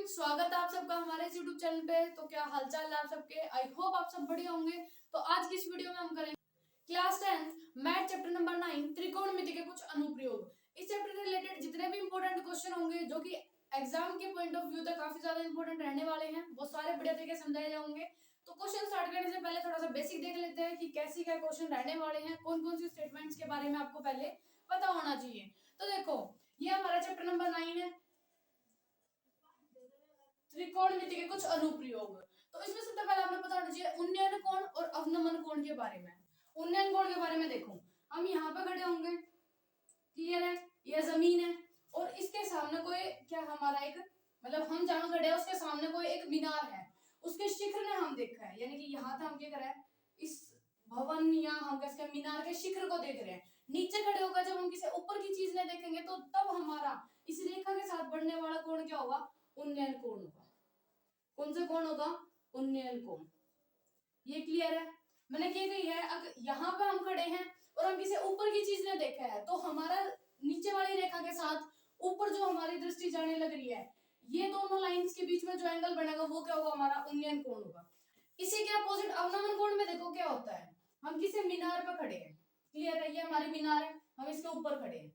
स्वागत है आप सबका हमारे इस YouTube चैनल पे। तो क्या हालचाल है आप सबके? आई होप आप सब बढ़िया होंगे। तो आज की इस वीडियो में हम करेंगे क्लास 10 मैथ चैप्टर नंबर 9 त्रिकोणमिति के कुछ अनुप्रयोग। इस चैप्टर से रिलेटेड जितने भी इंपॉर्टेंट क्वेश्चन होंगे जो कि एग्जाम के पॉइंट ऑफ व्यू तक काफी ज्यादा इंपॉर्टेंट रहने वाले हैं, वो सारे बढ़िया तरीके से समझाए जाएंगे। तो क्वेश्चन स्टार्ट करने से पहले थोड़ा सा बेसिक देख लेते हैं कि कैसी क्या क्वेश्चन रहने वाले हैं, कौन कौन सी स्टेटमेंट्स के बारे में आपको पहले पता होना चाहिए। तो देखो, ये हमारा चैप्टर नंबर 9 है, त्रिकोणमिति के कुछ अनुप्रयोग। तो इसमें सबसे पहले आपने पता होना चाहिए उन्नयन कोण और अवनमन कोण के बारे में। उन्नयन कोण के बारे में देखो, हम यहाँ पे खड़े होंगे, क्लियर है, यह जमीन है और इसके सामने कोई क्या हमारा एक मतलब हम जहाँ खड़े हैं उसके सामने कोई एक मीनार है, उसके शिखर ने हम देखा है, यानी कि यहाँ था हम क्या कर रहे हैं, इस भवन या हम कैसे मीनार के शिखर को देख रहे हैं। नीचे खड़े होकर जब हम किसी ऊपर की चीज ने देखेंगे तो तब हमारा इस रेखा के साथ बढ़ने वाला कोण क्या होगा, उन्नयन कोण होगा। कौन सा कोण होगा, उन्नयन कोण। ये क्लियर है। मैंने क्या कही है, अगर यहाँ पे हम खड़े हैं और हम किसी ऊपर की चीज ने देखा है तो हमारा नीचे वाली रेखा के साथ ऊपर जो हमारी दृष्टि जाने लग रही है, ये दोनों लाइंस के बीच में जो एंगल बनेगा वो क्या होगा, हमारा उन्नयन कोण होगा। इसी के अपोजिट अवनमन कोण में देखो क्या होता है, हम किसी मीनार पर खड़े हैं, क्लियर है, ये हमारी मीनार है, हम इसके ऊपर खड़े हैं।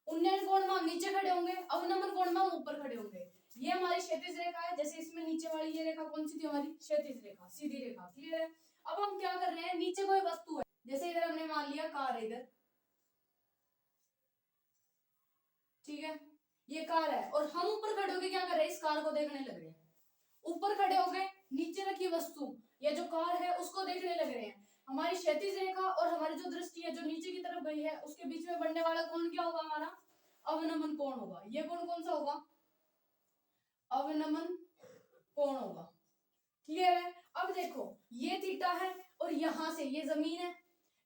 उन्नयन कोण में हम नीचे खड़े होंगे, अवनमन कोण में हम ऊपर खड़े होंगे। ये हमारी क्षैतिज रेखा है, जैसे इसमें नीचे वाली ये रेखा कौन सी थी, हमारी क्षैतिज रेखा, सीधी रेखा, क्लियर है। अब हम क्या कर रहे हैं, नीचे कोई वस्तु है, जैसे इधर हमने मान लिया कार है इधर, ठीक है, ये कार है और हम ऊपर खड़े होके क्या कर रहे हैं, इस कार को देखने लग रहे हैं। ऊपर खड़े हो गए, नीचे रखी वस्तु या जो कार है उसको देखने लग रहे हैं। हमारी क्षैतिज रेखा और हमारी जो दृष्टि है जो नीचे की तरफ गई है उसके बीच में बनने वाला कोण क्या होगा, हमारा अवनमन कोण होगा। ये कोण कौन सा होगा, अवनमन कोण होगा, क्लियर है। अब देखो, ये थीटा है और यहां से ये जमीन है,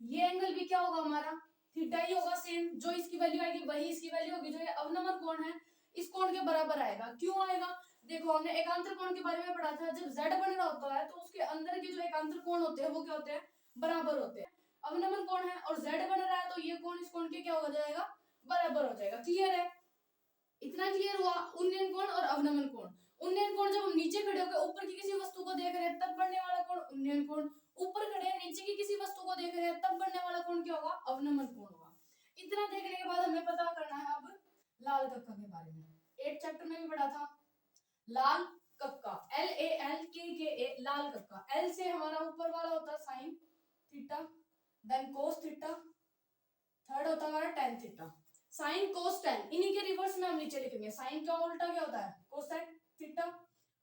ये एंगल भी क्या होगा, हमारा थीटा ही होगा सेम, जो इसकी वैल्यू आएगी वही इसकी वैल्यू होगी, जो ये अवनमन कोण है इस कोण के बराबर आएगा। क्यों आएगा, देखो हमने एकांतर कोण के बारे में पढ़ा था, जब z बन रहा होता है तो उसके अंदर के जो एकांतर कोण होते हैं वो क्या होते हैं, बराबर होते हैं। अवनमन कोण है और z बन रहा है तो ये कोण इस कोण के क्या हो जाएगा, बराबर हो जाएगा, क्लियर है। इतना क्लियर हुआ उन्नयन कोण और अवनमन कोण। उन्नयन कोण जब हम नीचे खड़े होकर ऊपर की किसी वस्तु को देख रहे हैं तब बढ़ने वाला कोण उन्नयन कोण, ऊपर खड़े हैं नीचे की किसी वस्तु को देख रहे हैं तब बढ़ने वाला कोण क्या होगा, अवनमन कोण होगा। इतना देखने के बाद हमें पता करना है अब लाल कक्का के बारे में। 8 चैप्टर में भी पढ़ा था लाल कक्का, LALKKA, लाल कक्का। L से हमारा ऊपर वाला होता है sine theta, then cos theta, third होता है हमारा tan theta. Sine cos tan, इन्हीं के रिवर्स में हम नीचे लिखेंगे। साइन का उल्टा क्या होता है, कोसेक थीटा,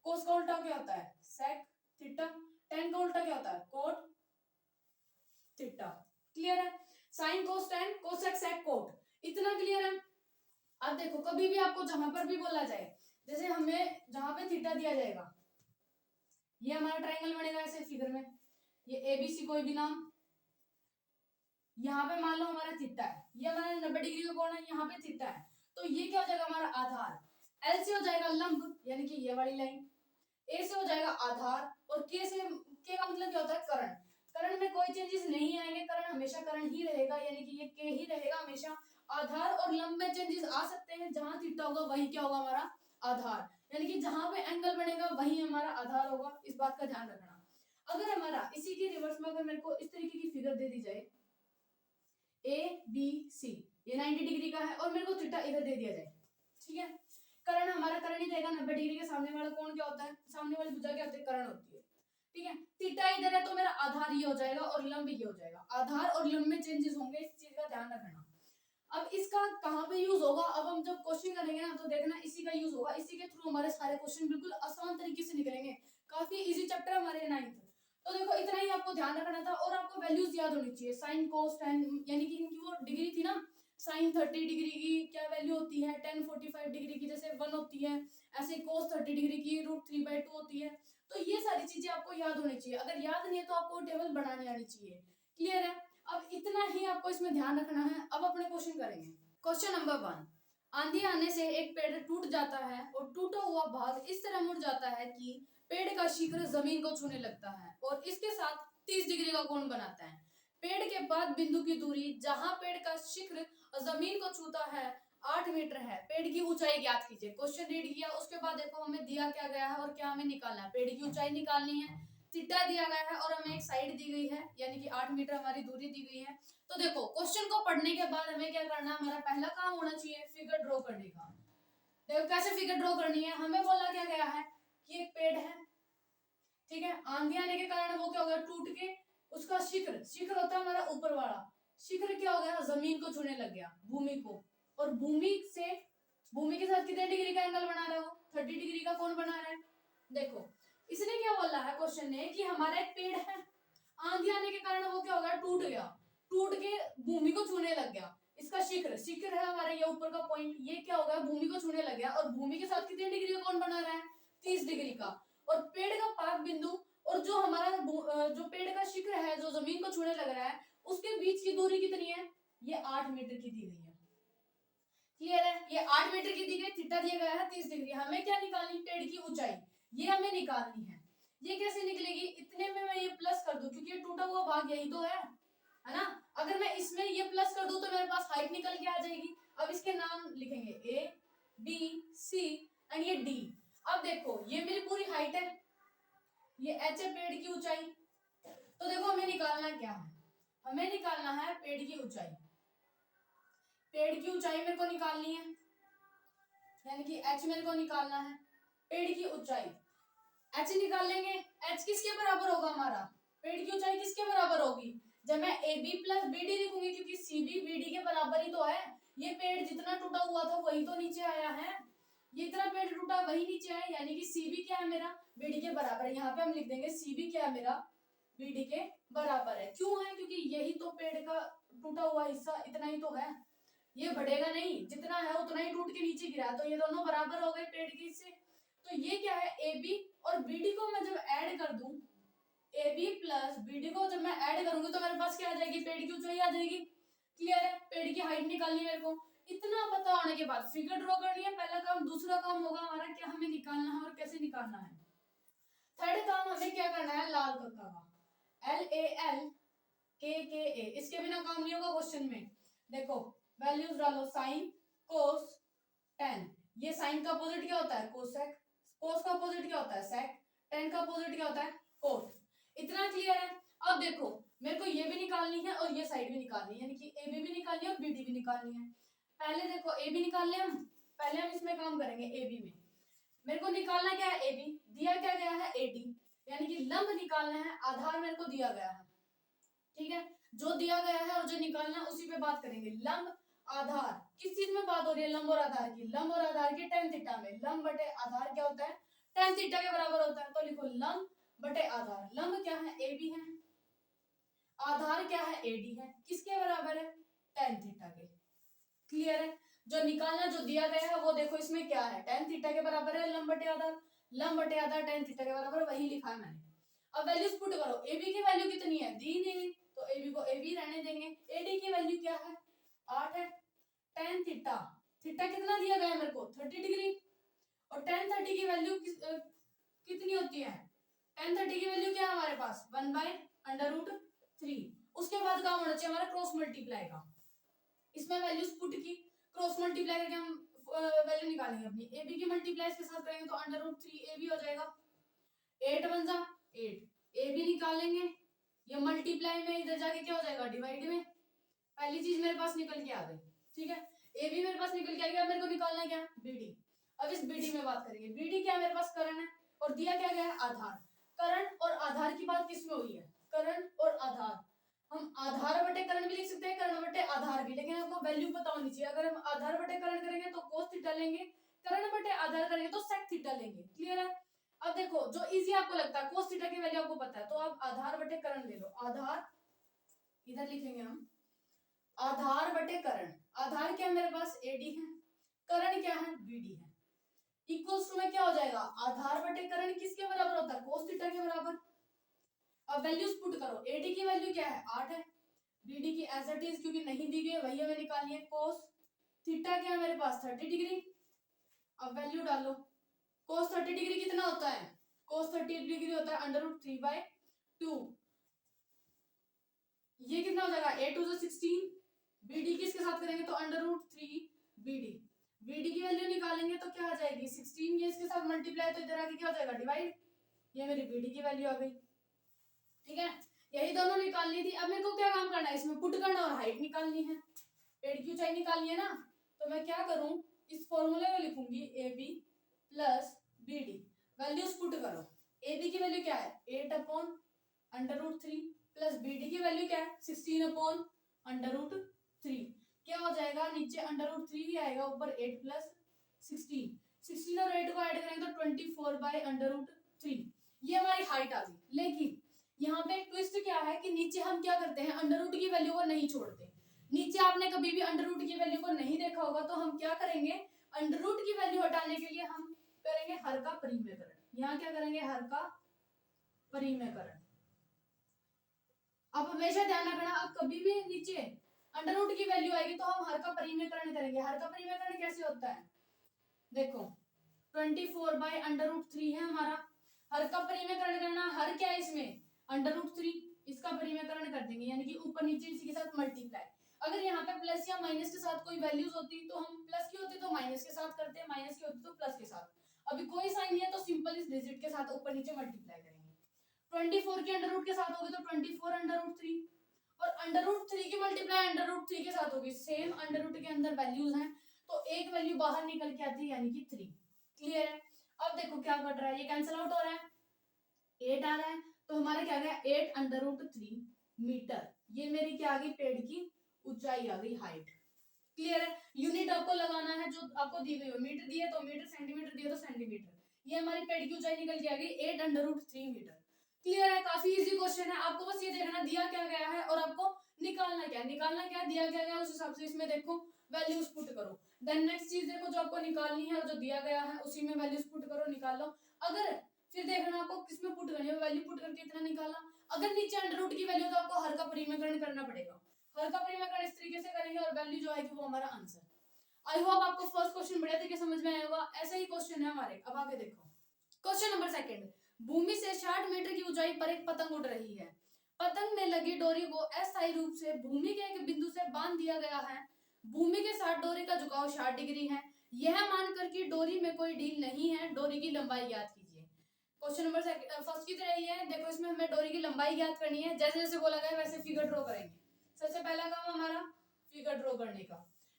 कोस का उल्टा क्या होता है, सेक थीटा, टेन का उल्टा क्या होता है, कोट थीटा, क्लियर है। Sine cos tan cosec sec cot, इतना क्लियर है। अब देखो, कभी भी आपको जहां पर भी बोला जाए, जैसे हमें जहां पे थीटा दिया जाएगा, ये हमारा ट्रायंगल बनेगा ऐसे फिगर में, ये ABC कोई भी नाम, यहाँ पे मान लो हमारा थीटा है, ये हमारा 90 डिग्री का कोण है, यहाँ पे थीटा है, तो ये क्या हो जाएगा, हमारा आधार। L से हो जाएगा लंब, यानी कि ये वाली लाइन, A से हो जाएगा आधार और K से, K का मतलब क्या होता है, कर्ण। कर्ण में कोई चेंजेस नहीं आएंगे, कर्ण हमेशा कर्ण ही रहेगा, यानी कि ये K ही रहेगा हमेशा। आधार और लंब में चेंजेस आ सकते हैं, जहां थीटा होगा वही क्या होगा, हमारा आधार, यानी कि जहां पे एंगल बनेगा वही हमारा आधार होगा, इस बात का ध्यान रखना। अगर हमारा इसी के रिवर्स में अगर मेरे को इस तरीके की फिगर दे दी जाए ABC, ये 90 डिग्री का है और मेरे को थीटा इधर दे दिया जाए, ठीक है, कर्ण हमारा कर्ण ही रहेगा। 90 डिग्री के सामने वाला कोण क्या होता है, सामने वाली भुजा क्या होती है, कर्ण होती है, ठीक है। थीटा इधर है तो मेरा आधार ये हो जाएगा और लंब ये हो जाएगा। आधार और लंब में चेंजेस होंगे, इस चीज का ध्यान रखना। अब इसका कहाँ पे यूज होगा, अब हम जब क्वेश्चन करेंगे ना तो देखना इसी का यूज होगा, इसी के थ्रू हमारे सारे क्वेश्चन बिल्कुल आसान तरीके से निकलेंगे। काफी इजी चैप्टर हमारे 9th। तो देखो, इतना ही आपको ध्यान रखना था और आपको वैल्यूज याद होनी चाहिए। साइन कोस टेन, यानी कि इनकी वो डिग्री थी ना, साइन 30 डिग्री की क्या वैल्यू होती है, टेन 45 डिग्री की जैसे 1 होती है, ऐसे कोस 30 डिग्री की √3/2 होती है। तो ये सारी चीजें आपको याद होनी चाहिए, अगर याद नहीं है तो आपको टेबल बनाने आनी चाहिए, क्लियर है। अब इतना ही आपको इसमें ध्यान रखना है। अब अपने क्वेश्चन करेंगे। क्वेश्चन नंबर 1, आंधी आने से एक पेड़ टूट जाता है और टूटा हुआ भाग इस तरह मुड़ जाता है कि पेड़ का शिखर जमीन को छूने लगता है और इसके साथ 30 डिग्री का कोण बनाता है। पेड़ के बाद बिंदु की दूरी जहां पेड़ का शिखर जमीन को छूता है 8 मीटर है। पेड़ की ऊंचाई ज्ञात कीजिए। क्वेश्चन रीड किया, उसके बाद देखो हमें दिया क्या गया है और क्या हमें निकालना है। पेड़ की ऊंचाई निकालनी है, थीटा दिया गया है और हमें एक साइड दी गई है, यानी कि 8 मीटर हमारी दूरी दी गई है। तो देखो क्वेश्चन को पढ़ने के बाद हमें क्या करना है, हमारा पहला काम होना चाहिए फिगर ड्रॉ करने का। देखो कैसे फिगर ड्रॉ करनी है, हमें बोला क्या गया है कि एक पेड़ है, ठीक है, आंधी आने के कारण वो क्या हो गया, टूट के उसका शिखर, शिखर होता है हमारा ऊपर वाला, शिखर क्या हो गया, जमीन को छूने लग गया, भूमि को, और भूमि से, भूमि के साथ कितने डिग्री का एंगल बना रहा है वो, 30 डिग्री का। कौन बना रहा है, देखो इसने क्या बोला है क्वेश्चन ने कि हमारा एक पेड़ है, आंधी आने के कारण वो क्या हो गया, टूट गया, टूट के भूमि को छूने लग गया। इसका शिखर, शिखर है हमारा ये ऊपर का पॉइंट, ये क्या हो गया, भूमि को छूने लग गया, और भूमि के साथ कितने डिग्री का कौन बना रहा है, 30 डिग्री का। और पेड़ का पाद बिंदु और जो हमारा जो पेड़ का शिखर है जो जमीन को छूने लग रहा है, उसके बीच की दूरी कितनी है, ये 8 मीटर की दी गई है। क्लियर है, ये 8 मीटर की दी गई, थीटा दिया गया है 30 डिग्री। हमें क्या निकालनी, पेड़ की ऊंचाई, ये हमें निकालनी है। ये कैसे निकलेगी, इतने में मैं ये प्लस कर दूं, क्योंकि ये टूटा हुआ भाग यही तो है ना। अगर मैं इसमें ये प्लस कर दूं तो मेरे पास हाइट निकल के आ जाएगी। अब इसके नाम लिखेंगे ए बी सी एंड ये डी। अब देखो ये मेरी पूरी हाइट है, ये एच है पेड़ की ऊंचाई। तो देखो हमें निकालना क्या है, हमें निकालना है पेड़ की ऊंचाई। पेड़ की ऊंचाई मेरे को निकालनी है, यानी कि एच मेरे को निकालना है, पेड़ की ऊंचाई एच निकाल लेंगे। एच किसके बराबर होगा हमारा, पेड़ की ऊंचाई किसके बराबर होगी, जब मैं A B plus B D लिखूंगी, क्योंकि सी बी बी डी के बराबर ही तो है। ये पेड़ जितना टूटा हुआ था वही तो नीचे आया है, ये इतना पेड़ टूटा वही नीचे आया, यानी कि सी बी क्या है मेरा, बी डी के बराबर है। यहाँ पे हम लिख देंगे सी बी क्या है मेरा, बी डी के बराबर है। क्यों है, क्योंकि यही तो पेड़ का टूटा हुआ हिस्सा इतना ही तो है, ये बढ़ेगा नहीं, जितना है उतना ही टूट के नीचे गिरा, तो ये दोनों बराबर हो गए पेड़ के हिस्से। तो ये क्या है, ए बी और बी डी को मैं जब ऐड कर दूं, A B plus B D को जब मैं ऐड करूंगी तो मेरे पास क्या आ जाएगी, पेड़ की ऊंचाई आ जाएगी। क्लियर है, पेड़ की हाइट निकालनी मेरे को। इतना पता होने के बाद फिगर ड्रॉ करनी है, पहला काम। दूसरा काम होगा हमारा क्या, हमें निकालना है और कैसे निकालना है। थर्ड काम हमें क्या करना है, लाल कक्का का, एल ए एल के ए, इसके बिना काम नहीं होगा क्वेश्चन में। देखो वैल्यूज डालो, साइन कोस टेन। ये साइन का अपोजिट क्या होता है, कोसेक, कोस का अपोजिट क्या होता है, सेक, टेन का अपोजिट क्या होता है, कोट। इतना क्लियर है। अब देखो मेरे को ये भी निकालनी है और ये साइड भी निकालनी है, यानी कि ए बी भी निकालनी है और बी डी भी निकालनी है। पहले देखो ए बी निकाल ले हम, पहले हम इसमें काम करेंगे ए बी में। मेरे को निकालना क्या है, ए बी, दिया क्या गया है ए डी, यानी कि लंब निकालना है, आधार मेरे को दिया गया है, ठीक है। जो दिया गया है और जो निकालना है उसी पे बात करेंगे। लंब आधार, किस चीज में बात हो रही है, लंब और आधार की, लंब और आधार की tan थीटा में। लंब बटे आधार क्या होता है, tan थीटा के बराबर होता है। तो लिखो लंब बटे आधार, लंब क्या है ए बी है, आधार क्या है ए डी है, किसके बराबर है, tan थीटा के। क्लियर है, जो निकालना जो दिया गया है वो देखो इसमें क्या है, tan थीटा के बराबर है लंब बटे आधार, लंब बटे आधार tan थीटा के बराबर, वही लिखा है मैंने। अब वैल्यूज पुट करो, ए बी की वैल्यू कितनी है, दी नहीं, तो ए बी को ए बी रहने देंगे। ए डी की वैल्यू क्या है, 8 है। tan थीटा, थीटा कितना दिया गया है मेरे को, 30 डिग्री, और tan 30 की वैल्यू कितनी होती है, tan 30 की वैल्यू क्या है हमारे पास, 1/√3। उसके बाद काम होना चाहिए हमारा क्रॉस मल्टीप्लाई का। इसमें वैल्यूज पुट की, क्रॉस मल्टीप्लाई करके हम वैल्यू निकालेंगे अपनी। ए बी की मल्टीप्लाई इसके साथ करेंगे तो √3 ए बी हो जाएगा, 8 बन जा 8, ए बी निकालेंगे, ये मल्टीप्लाई में इधर जाके क्या हो जाएगा, डिवाइड में। पहली चीज मेरे पास निकल के आ गई, ठीक है। ए बी मेरे पास निकल के आ गया, मेरे को निकालना क्या, बी डी। अब इस बी डी में बात करेंगे। बी डी क्या मेरे पास, करण है, और दिया क्या गया है, आधार। करण और आधार की बात किसमें हुई है, करण और आधार। हम आधार बटे करण भी लिख सकते हैं, करण बटे आधार भी, लेकिन आपको वैल्यू पता होनी चाहिए। अगर हम आधार बटे करण करेंगे तो कोस थीटा लेंगे, करण बटे आधार करेंगे तो सेक थीटा लेंगे। क्लियर है। अब देखो जो इजी आपको लगता है, कोस थीटा की वैल्यू आपको पता है, तो आप आधार बटे करण ले लो। आधार इधर लिखेंगे हम, आधार बटे करण। आधार क्या है मेरे पास, एडी है, करण क्या है, बीडी है। इक्वल्स टू में क्या हो जाएगा, आधार बटे करण किसके बराबर होता है, कोस थीटा के बराबर। अब वैल्यूज पुट करो, एडी की वैल्यू क्या है, 8 है, बीडी की एज इट इज क्योंकि नहीं दी गई है वही हमें निकालनी है। कोस थीटा क्या है मेरे पास, 30 डिग्री। अब वैल्यू डालो, कोस 30 डिग्री कितना होता है, कोस 30 डिग्री होता है √3/2। ये कितना हो जाएगा, 8 2 16। बीडी किसके साथ करेंगे तो √3 BD। BD की वैल्यू निकालेंगे तो क्या आ जाएगी 16, ये इसके साथ मल्टीप्लाई तो इधर आके क्या हो जाएगा डिवाइड, ये मेरी BD की वैल्यू आ गई। ठीक है, यही दोनों निकालनी थी। अब मेरे को क्या काम करना है, इसमें पुट करना और हाइट निकालनी है, पेड़ की ऊंचाई निकालनी है ना। तो मैं क्या करूं, इस फॉर्मूले में लिखूंगी AB plus BD, values put करो। AB की वैल्यू क्या है 8/√3 प्लस BD की वैल्यू क्या है 16/√3। क्या हो जाएगा, नीचे √3 ही आएगा, ऊपर 8 प्लस 16, 16 और 8 को ऐड करेंगे तो 24/√3। ये हमारी हाइट आ गई। लेकिन यहाँ पे ट्विस्ट क्या है कि नीचे हम क्या करते हैं, अंडर रूट की वैल्यू को नहीं छोड़ते। नीचे आपने कभी भी अंडर रूट की वैल्यू को नहीं देखा होगा, तो हम क्या करेंगे, अंडर रूट की वैल्यू हटाने के लिए हम करेंगे हर का परिमेयकरण। यहाँ क्या करेंगे, हर का परिमेयकरण। अब हमेशा ध्यान रखना, अब कभी भी नीचे अंडर रूट की वैल्यू आएगी तो हम हर का परिमेयकरण करेंगे। हर का परिमेयकरण कैसे होता है, देखो 24/√3 है हमारा, हर का परिमेयकरण करना, हर क्या है इसमें √3, इसका परिमेयकरण कर देंगे, यानी कि ऊपर नीचे इसी के साथ मल्टीप्लाई। अगर यहाँ पे प्लस या माइनस के साथ कोई वैल्यूज होती तो हम प्लस की होती तो माइनस के साथ करते, माइनस की होती तो प्लस के साथ। अभी कोई साइन नहीं है तो सिंपल इस डिजिट के साथ ऊपर नीचे मल्टीप्लाई करेंगे। 24 के अंडर रूट के साथ होगी तो 24/√3, और √3 की मल्टीप्लाई √3 के साथ होगी, सेम अंडर रूट के अंदर वैल्यूज हैं तो एक वैल्यू बाहर निकल के आती है, यानी कि 3। क्लियर है। अब देखो क्या कट रहा है, ये कैंसिल आउट हो रहा है, 8 आ रहा है, तो हमारा क्या गया 8/√3 मीटर। ये मेरी क्या आ गई, पेड़ की ऊंचाई आ गई, हाइट। क्लियर है। यूनिट आपको लगाना है जो आपको दी गई हो, मीटर दिए तो मीटर, सेंटीमीटर दिए तो सेंटीमीटर। ये हमारी पेड़ की ऊंचाई निकल के आ गई 8/√3 मीटर। क्लियर है, काफी इजी क्वेश्चन है। आपको बस ये देखना दिया क्या गया है और आपको निकालना क्या दिया क्या गया, उस हिसाब से इसमें देखो वैल्यूज पुट करो। देन नेक्स्ट चीज देखो जो आपको निकालनी है और जो दिया गया है उसी में वैल्यूज पुट करो, निकाल लो। अगर फिर देखना आपको किसमें पुट करनी है, वैल्यू पुट करके इतना निकाला। अगर नीचे अंडर रूट की वैल्यू तो आपको हर का परिमेयकरण करना पड़ेगा। हर का परिमेयकरण इस तरीके से करेंगे और वैल्यू जो आएगी वो हमारा आंसर। आई होप आपको फर्स्ट क्वेश्चन बढ़िया तरीके समझ में आया होगा। ऐसा ही क्वेश्चन है हमारे, अब आगे देखो क्वेश्चन नंबर सेकंड। भूमि से 60 मीटर की ऊंचाई पर एक पतंग उड़ रही है। पतंग में लगी डोरी को अस्थायी रूप से भूमि के एक बिंदु से बांध दिया गया है। भूमि के साथ डोरी का झुकाव 60 डिग्री है। यह मानकर कि डोरी में कोई ढील नहीं है, डोरी की लंबाई ज्ञात कीजिए। क्वेश्चन नंबर फर्स्ट की तरह ही है। देखो इसमें हमें डोरी की लंबाई ज्ञात करनी है, जैसे जैसे बोला गया वैसे फिगर ड्रॉ करेंगे। सबसे पहला काम हमारा फिगर ड्रॉ करने का।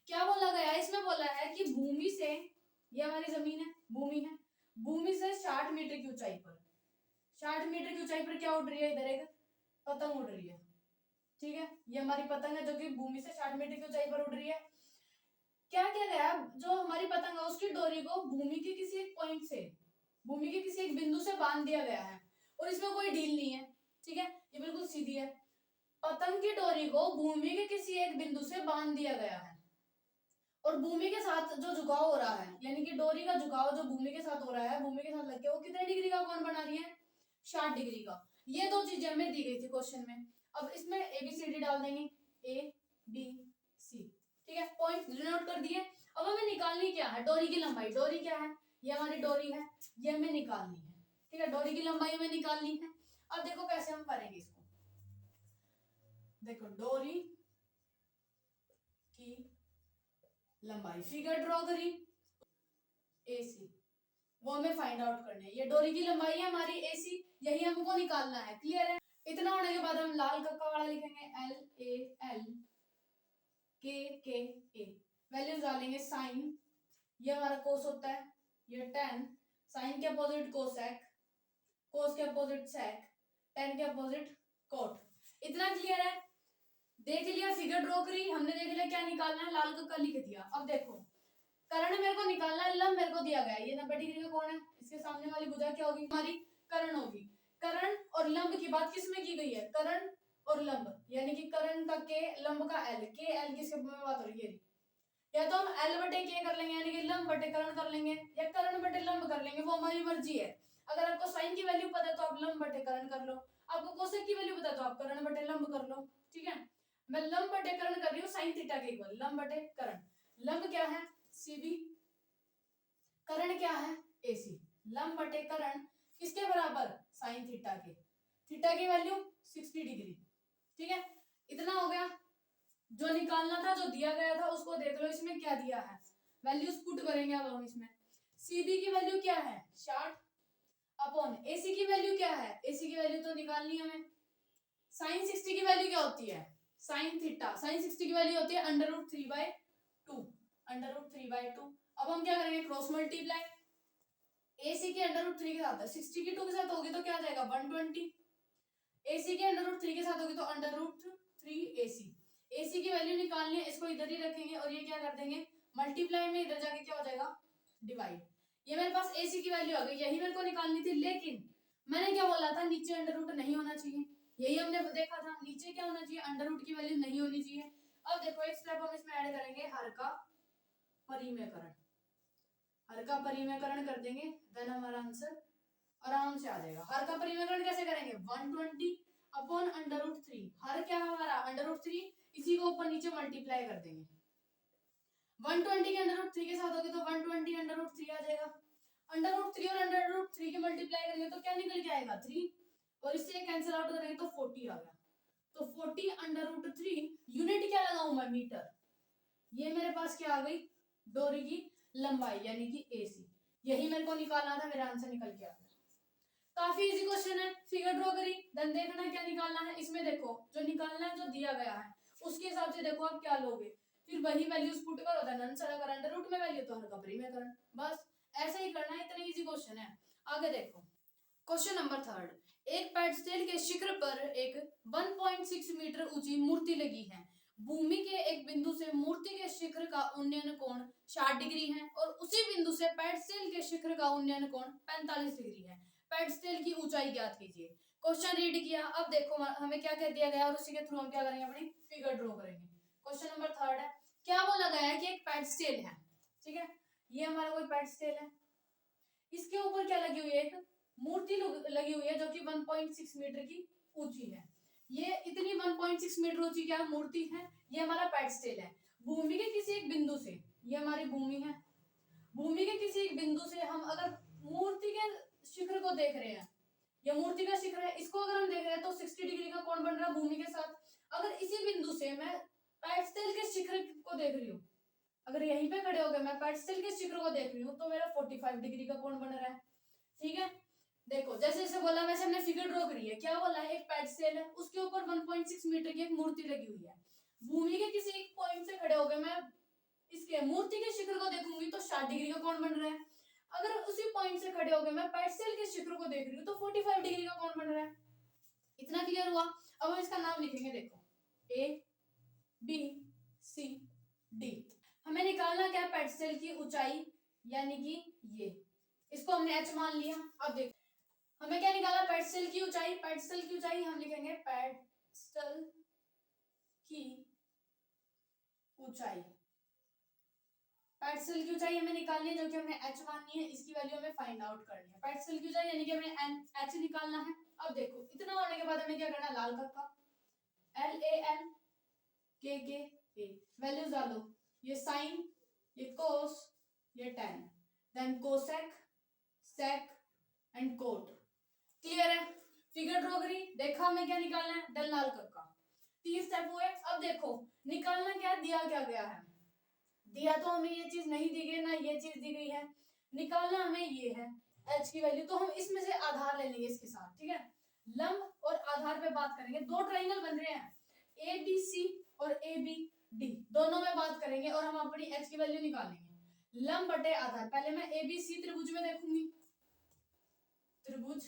क्या बोला गया है, इसमें बोला है कि भूमि से, ये हमारी जमीन है, भूमि है, भूमि से 60 मीटर की ऊंचाई पर, 60 मीटर की ऊंचाई पर क्या उड़ रही है, इधर एक पतंग उड़ रही है। ठीक है, ये हमारी पतंग है जो कि भूमि से 60 मीटर की ऊंचाई पर उड़ रही है। क्या किया गया, जो हमारी पतंग है उसकी डोरी को भूमि के किसी एक पॉइंट से, भूमि के किसी एक बिंदु से बांध दिया गया है और इसमें कोई ढील नहीं है। ठीक है, ये बिल्कुल सीधी है। पतंग की डोरी को भूमि के किसी एक बिंदु से बांध दिया गया है और भूमि के साथ जो झुकाव हो रहा है, यानी कि डोरी का झुकाव जो भूमि के साथ हो रहा है, भूमि के साथ लग के वो कितने डिग्री का कोण बना रही है, 60 डिग्री का। ये दो चीजें हमें दी गई थी क्वेश्चन में। अब इसमें ABCD डाल देंगे, ABC। ठीक है, पॉइंट डिनोट कर दिए। अब हमें निकालनी क्या है, डोरी की लंबाई। डोरी क्या है, ये हमारी डोरी है, ये हमें निकालनी है। ठीक है, डोरी की लंबाई हमें निकालनी है। अब देखो कैसे हम करेंगे इसको। देखो डोरी की लंबाई, फिगर ड्रॉ करी, AC वो हमें फाइंड आउट करनी है। ये डोरी की लंबाई है हमारी AC, यही हमको निकालना है। क्लियर है। इतना होने के बाद हम लाल कक्का वाला लिखेंगे LAL KKA, वैल्यूज डालेंगे। साइन, ये हमारा कोस होता है, ये tan, साइन के अपोजिट कोसेक, कोस के अपोजिट सेक, tan के अपोजिट कोट। इतना क्लियर है। देख लिया, फिगर ड्रॉ करी हमने, देख लिया क्या निकालना है, लाल कक्का लिख दिया। अब देखो कर्ण मेरे को निकालना है, लंब मेरे को दिया गया है, ये 90 डिग्री का कोण है, इसके सामने वाली भुजा क्या होगी, हमारी कर्ण होगी। कर्ण और लंब की बात किसमें की गई है, कर्ण और लंब, यानी कि कर्ण का K, लंब का L। K L किसके में बात हो रही है, या तो हम L बटे K कर लेंगे, यानी कि लंब बटे कर्ण कर लेंगे, या कर्ण बटे लंब कर लेंगे, वो हमारी मर्जी है। अगर आपको साइन की वैल्यू पता है तो आप लंब बटे कर्ण कर लो, आपको कोसेक की वैल्यू पता है तो आप कर्ण बटे लंब कर लो। ठीक है, मैं लंब बटे कर्ण कर रही हूँ, साइन थीटा के इक्वल लंब बटे कर्ण। लंब क्या है CB, कर्ण क्या है AC। लंब बटे कर्ण किसके बराबर, साइन थीटा के, थीटा की वैल्यू 60 डिग्री। ठीक है, इतना हो गया। जो निकालना था, जो दिया गया था उसको देख लो, इसमें क्या दिया है, वैल्यूज पुट करेंगे अब हम इसमें। सीबी की वैल्यू क्या है 60 अपॉन एसी की वैल्यू क्या है, एसी की वैल्यू तो निकालनी है हमें। साइन 60 की वैल्यू क्या होती है साइन थीटा, साइन 60 की वैल्यू होती है √3/2, √3/2। अब हम क्या करेंगे क्रॉस मल्टीप्लाई, एसी के √3 के साथ है 60 की 2 के साथ होगी तो क्या आ जाएगा 120, एसी के √3 के साथ होगी तो √3 एसी। एसी की वैल्यू निकालनी है, इसको इधर ही रखेंगे और ये क्या कर देंगे मल्टीप्लाई में इधर जाके क्या हो जाएगा डिवाइड। ये मेरे पास एसी की वैल्यू आ गई, यही मेरे को निकालनी थी, लेकिन मैंने क्या बोला था नीचे अंडर नहीं होना चाहिए, यही हमने देखा था नीचे क्या होना चाहिए अंडर की वैल्यू नहीं होनी चाहिए। अब देखो एक स्टेप हम इसमें ऐड करेंगे हर का परिमेयकरण, हर का परिमेयकरण कर देंगे देन हमारा आंसर आराम से आ जाएगा। हर का परिमेयकरण कैसे करेंगे 120 अपॉन √3, हर क्या है हमारा √3, इसी को ऊपर नीचे मल्टीप्लाई कर देंगे। 120 के √3 के साथ होगी तो 120 √3 आ जाएगा, √3 और √3 के मल्टीप्लाई करेंगे तो क्या निकल के आएगा 3, और इससे कैंसिल आउट करेंगे तो 40 आ गया, तो 40 √3 यूनिट क्या लगाऊं मैं मीटर, ये मेरे पास क्या आ गई डोरी की लंबाई यानी कि एसी, यही मेरे को निकालना था, मेरा आंसर निकल के आ गया। काफी इजी क्वेश्चन है, फिगर ड्रॉ करी देन देखना क्या निकालना है, इसमें देखो जो निकालना है जो दिया गया है उसके हिसाब से देखो आप क्या लोगे, फिर वही वैल्यूज पुट करो देन आंसर, अगर अंडर रूट में वैल्यू तो हर का परिमेयकरण, बस ऐसा ही करना है, इतना इजी क्वेश्चन है। आगे देखो क्वेश्चन नंबर 3, एक पेडस्टल के शिखर पर एक 1.6 मीटर ऊंची मूर्ति लगी है, भूमि के एक बिंदु से मूर्ति के शिखर का उन्नयन कोण 60 डिग्री है और उसी बिंदु से पेडस्टल के शिखर का उन्नयन कोण 45 डिग्री है, पेडस्टल की ऊंचाई ज्ञात कीजिए। क्वेश्चन रीड किया, अब देखो हमें क्या कह दिया गया और उसी के थ्रू हम क्या करेंगे अपनी फिगर ड्रॉ करेंगे। क्वेश्चन नंबर 3 है, क्या बोला गया है कि एक पेडस्टल है, ठीक है, ये हमारा कोई पेडस्टल है, इसके ऊपर क्या लगी हुई है एक मूर्ति लगी हुई है जो कि 1.6 मीटर की ऊंची है, ये इतनी 1.6 मीटर ऊंची क्या मूर्ति है, ये हमारा पेडस्टल है। भूमि के किसी एक बिंदु से, ये हमारी भूमि है, भूमि के किसी एक बिंदु से हम अगर मूर्ति के शिखर को देख रहे हैं, ये मूर्ति का शिखर है, इसको अगर हम देख रहे हैं तो 60 डिग्री का कोण बन रहा है भूमि के साथ। अगर इसी बिंदु से मैं पेडस्टल के शिखर को देख रही हूँ, अगर यहीं पे खड़े हो गए मैं पेडस्टल के शिखर को देख रही हूँ तो मेरा 45 डिग्री का कोण बन रहा है, ठीक है। देखो जैसे जैसे बोला वैसे हमने फिगर ड्रॉ करी है, क्या बोला है एक पेडस्टल है उसके ऊपर 1.6 मीटर की एक मूर्ति लगी हुई है, भूमि के किसी एक पॉइंट से खड़े हो गए मैं इसके मूर्ति के शिखर को देखूंगी तो 60 डिग्री का कोण बन रहा है, अगर उसी पॉइंट से खड़े हो गए मैं पेडस्टल के शिखर को देख रही हूँ तो 45 डिग्री का कोण बन रहा है। इतना क्लियर हुआ। अब हम इसका नाम लिखेंगे, देखो ए बी सी डी, हमें निकालना क्या पेडस्टल की ऊंचाई यानी कि ये, इसको हमने एच मान लिया। अब देखो हमें क्या निकाला पेडस्टल की ऊंचाई, पेडस्टल की ऊंचाई हम लिखेंगे पेडस्टल की ऊंचाई, पेडस्टल की ऊंचाई हमें निकालनी है जो कि हमने h माननी है, इसकी वैल्यू हमें फाइंड आउट करनी है, पेडस्टल की ऊंचाई यानी कि हमें h निकालना है। अब देखो इतना होने के बाद हमें क्या करना है लाल कक्का LAL KK A वैल्यूज डालो, ये साइन ये कोस ये tan then cosec sec and cot, clear है। फिगर ड्रॉ करी, देखा हमें क्या निकालना है देन लाल कक्का, 3 स्टेप हुए। अब देखो निकालना क्या दिया क्या गया है, दिया तो हमें ये चीज नहीं दी गई ना ये चीज दी गई है, निकालना हमें ये है h की वैल्यू, तो हम इसमें से आधार ले लेंगे इसके साथ, ठीक है। लंब और आधार पे बात करेंगे, दो ट्राइंगल बन रहे हैं ABC और ABD, दोनों में बात करेंगे और हम अपनी h की वैल्यू निकालेंगे। लंब बटे आधार, पहले मैं ABC त्रिभुज में देखूंगी, त्रिभुज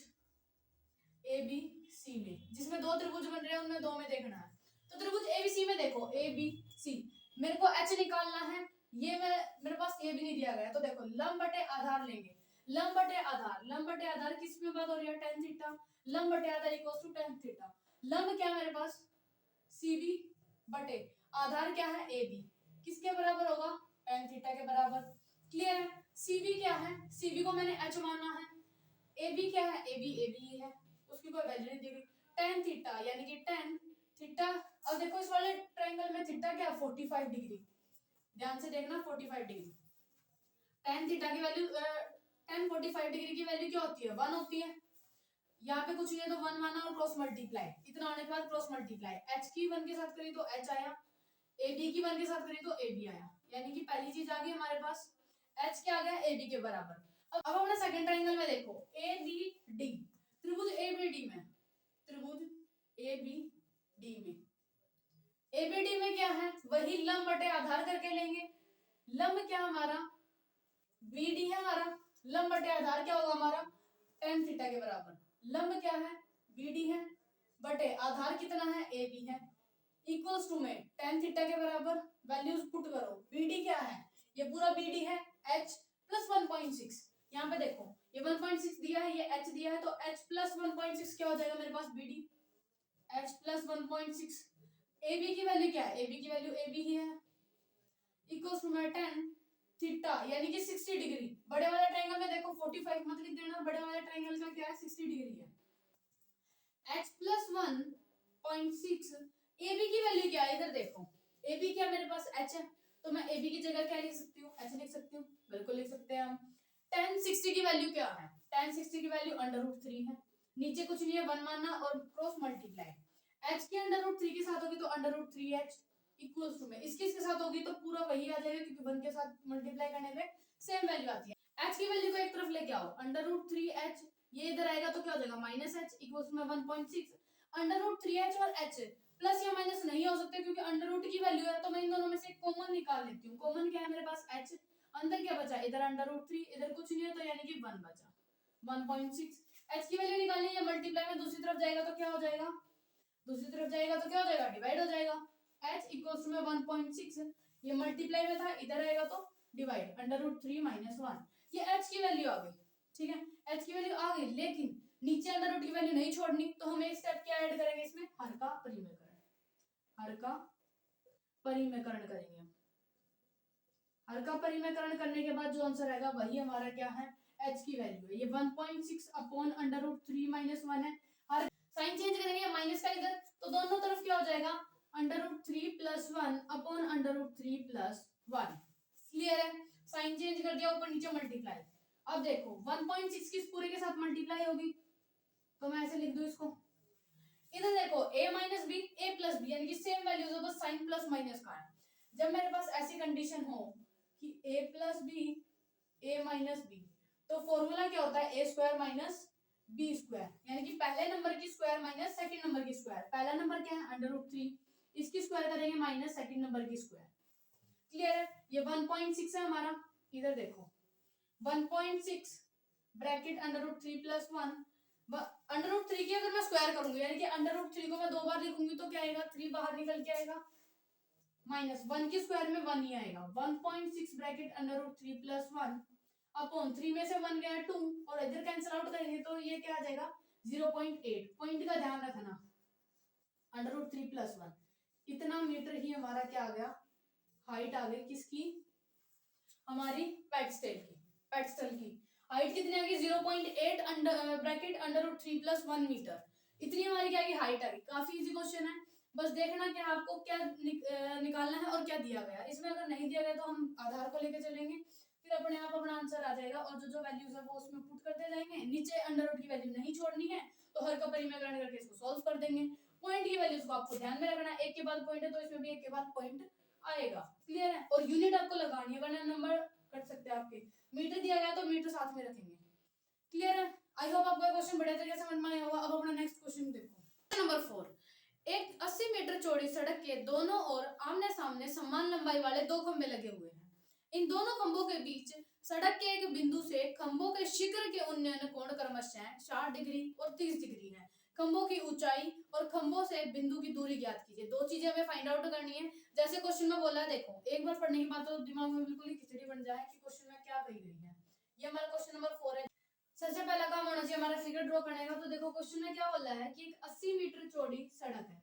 ABC में जिसमें दो त्रिभुज बन रहे हैं उनमें दो में देखना है, तो त्रिभुज ABC में देखो ABC मेरे को h निकालना है, ये मेरे पास a भी नहीं दिया गया, तो देखो लंब बटे आधार लेंगे, लंब बटे आधार, लंब बटे आधार किस में बात हो रही है tan थीटा, लंब बटे आधार इक्वल्स टू tan थीटा, लंब क्या है मेरे पास CB बटे आधार क्या है AB, किसके बराबर होगा tan थीटा के बराबर, क्लियर है। CB क्या है, CB को मैंने h माना है, AB क्या है AB ही है, उसकी कोई वैल्यू नहीं दी गई, tan थीटा यानी कि tan थीटा। अब देखो इस वाले ट्रायंगल में थीटा क्या 45 डिग्री, ध्यान से देखना 45 डिग्री, tan थीटा की वैल्यू tan 45 डिग्री की वैल्यू क्या होती है 1 होती है, यहाँ पे कुछ नहीं है तो 1 माना और क्रॉस मल्टीप्लाई, इतना होने के बाद क्रॉस मल्टीप्लाई h की 1 के साथ करी तो h आया, AB की 1 के साथ करी तो AB आया, यानी कि पहली चीज आ गई हमारे पास, एच क्या आ गया, ए बी के बराबर। अब अपने सेकंड ट्राइंगल में देखो, ए बी डी, त्रिभुज ए बी डी में, त्रिभुज ए बी डी में, ए बी डी में क्या है, वही लंब बटे आधार करके लेंगे। लंब क्या हमारा, बी डी है हमारा, लंब बटे आधार क्या होगा हमारा, tan थीटा के बराबर। लंब क्या है, बी डी है, बटे आधार कितना है, ए बी है, इक्वल्स टू में tan थीटा के बराबर वैल्यूज पुट करो। बी डी क्या है, ये पूरा बी डी है h प्लस 1.6, यहाँ पे देखो ये 1.6 दिया है, ये h दिया है, तो h प्लस 1.6 क्या हो जाएगा मेरे पास, B D h plus 1.6। A B की वैल्यू क्या है, ए बी की वैल्यू ए बी ही है, इक्वल्स टू में tan थीटा यानी कि 60 डिग्री। बड़े वाले ट्रायंगल में देखो 45 मत लिख देना, बड़े वाले ट्रायंगल का क्या है, 60 डिग्री है। h प्लस 1.6, ए बी की वैल्यू क्या है, इधर देखो ए बी क्या मेरे पास h है, तो मैं ए बी की जगह क्या लिख सकती हूँ, h लिख सकती हूँ, बिल्कुल लिख सकते हैं हम। tan 60 की वैल्यू क्या है, tan 60 की वैल्यू √3 है, नीचे कुछ नहीं है, 1 मानना और क्रॉस मल्टीप्लाई, h की √3 के साथ होगी तो √3h इक्वल्स टू में इसके साथ होगी तो पूरा वही आ जाएगा, क्योंकि 1 के साथ मल्टीप्लाई करने पे सेम वैल्यू आती है। h की वैल्यू को एक तरफ लेके आओ, √3h, ये इधर आएगा तो क्या हो जाएगा, -h इक्वल्स में 1.6, √3h और h प्लस या माइनस नहीं हो सकते, क्योंकि अंडर रूट की वैल्यू है, तो मैं इन दोनों में से कॉमन निकाल लेती हूँ। कॉमन क्या है मेरे पास, h, अंदर क्या बचा, इधर √3, इधर कुछ नहीं है, तो यानी कि 1 बचा, 1.6। h की वैल्यू निकालनी है, मल्टीप्लाई में दूसरी तरफ जाएगा तो क्या हो जाएगा, दूसरी तरफ जाएगा तो क्या हो जाएगा, डिवाइड हो जाएगा। h इक्वल्स में 1.6, ये मल्टीप्लाई में था, इधर आएगा तो डिवाइड, √3 - 1, ये h की वैल्यू आ गई, ठीक है, h की वैल्यू आ गई, लेकिन नीचे अंडर रूट की वैल्यू नहीं छोड़नी, तो हम एक स्टेप क्या ऐड करेंगे इसमें, हर का परिमेयकरण, हर का परिमेयकरण करेंगे हम। हर का परिमेयकरण करने के बाद जो आंसर आएगा वही हमारा क्या है, h की वैल्यू है, ये 1.6 अपॉन √3 - 1 है। हर साइन चेंज करेंगे माइनस का इधर, तो दोनों तरफ क्या हो जाएगा, √3 + 1 अपॉन √3 + 1। क्लियर है, साइन चेंज कर दिया, ऊपर नीचे मल्टीप्लाई। अब देखो 1.6 किस पूरे के साथ मल्टीप्लाई होगी, तो मैं ऐसे लिख दूं इसको, इधर देखो a - b, a + b, यानी कि सेम वैल्यूज हो, बस साइन प्लस माइनस का है। जब मेरे पास ऐसी कंडीशन हो कि a + b, a - b, तो फॉर्मूला क्या होता है, a² - b², यानी कि पहले नंबर की स्क्वायर माइनस सेकंड नंबर की स्क्वायर। पहला नंबर क्या है, √3, इसकी स्क्वायर करेंगे माइनस सेकंड नंबर की स्क्वायर। क्लियर है, ये 1.6 है हमारा, इधर देखो 1.6 ब्रैकेट √3 + 1, √3 की अगर मैं स्क्वायर करूंगी, यानी कि √3 को मैं 2 बार लिखूंगी तो क्या आएगा, 3 बाहर निकल के आएगा, -1 की स्क्वायर में 1 ही आएगा, 1.6 ब्रैकेट √3 + 1 अपॉन 3 में से 1 गया 2, और इधर कैंसिल आउट करेंगे तो ये क्या आ जाएगा, 0.8। पॉइंट का ध्यान रखना, √3 + 1, इतना मीटर ही हमारा क्या आ गया, हाइट आ गई किसकी, हमारी पेडस्टल की, पेडस्टल की हाइट कितनी आ गई, 0.8 ब्रैकेट √3 + 1 मीटर, इतनी हमारी क्या की हाइट आ गई। काफी इजी क्वेश्चन है, बस देखना कि आपको क्या निकालना है और क्या दिया गया। इसमें अगर नहीं दिया गया तो हम आधार को लेके चलेंगे, फिर अपने आप अपना आंसर आ जाएगा, और जो जो वैल्यूज है वो उसमें पुट करते जाएंगे। नीचे अंडर रूट की वैल्यू नहीं छोड़नी है, तो हर का परिमेयकरण करके इसको सॉल्व कर देंगे। पॉइंट की वैल्यूज को आपको ध्यान में रखना, एक के बाद पॉइंट है तो इसमें भी एक के बाद पॉइंट आएगा। क्लियर है, और यूनिट आपको लगानी है, वरना नंबर कट सकते हैं आपके। मीटर दिया गया तो मीटर साथ में रखेंगे। क्लियर है, आई होप आपको क्वेश्चन बढ़िया तरीके से समझ में आया होगा। अब अपना नेक्स्ट क्वेश्चन देखो, नंबर 4, एक 80 मीटर चौड़ी सड़क के दोनों ओर आमने सामने समान लंबाई वाले 2 खंभे लगे हुए हैं। इन दोनों खंभों के बीच सड़क के एक बिंदु से खंभों के शिखर के उन्नयन कोण क्रमशः 60 डिग्री और 30 डिग्री है। खंभों की ऊंचाई और खंभों से बिंदु की दूरी ज्ञात कीजिए। 2 चीजें हमें फाइंड आउट करनी है। जैसे क्वेश्चन में बोला है, देखो एक बार पढ़ने के बाद तो दिमाग में बिल्कुल ही खिचड़ी बन जाए कि क्वेश्चन में क्या कही गई है। ये हमारा क्वेश्चन नंबर 4 है। सबसे पहला काम होना चाहिए हमारा फिगर ड्रॉ करने का। तो देखो क्वेश्चन में क्या बोला है कि एक 80 मीटर चौड़ी सड़क है,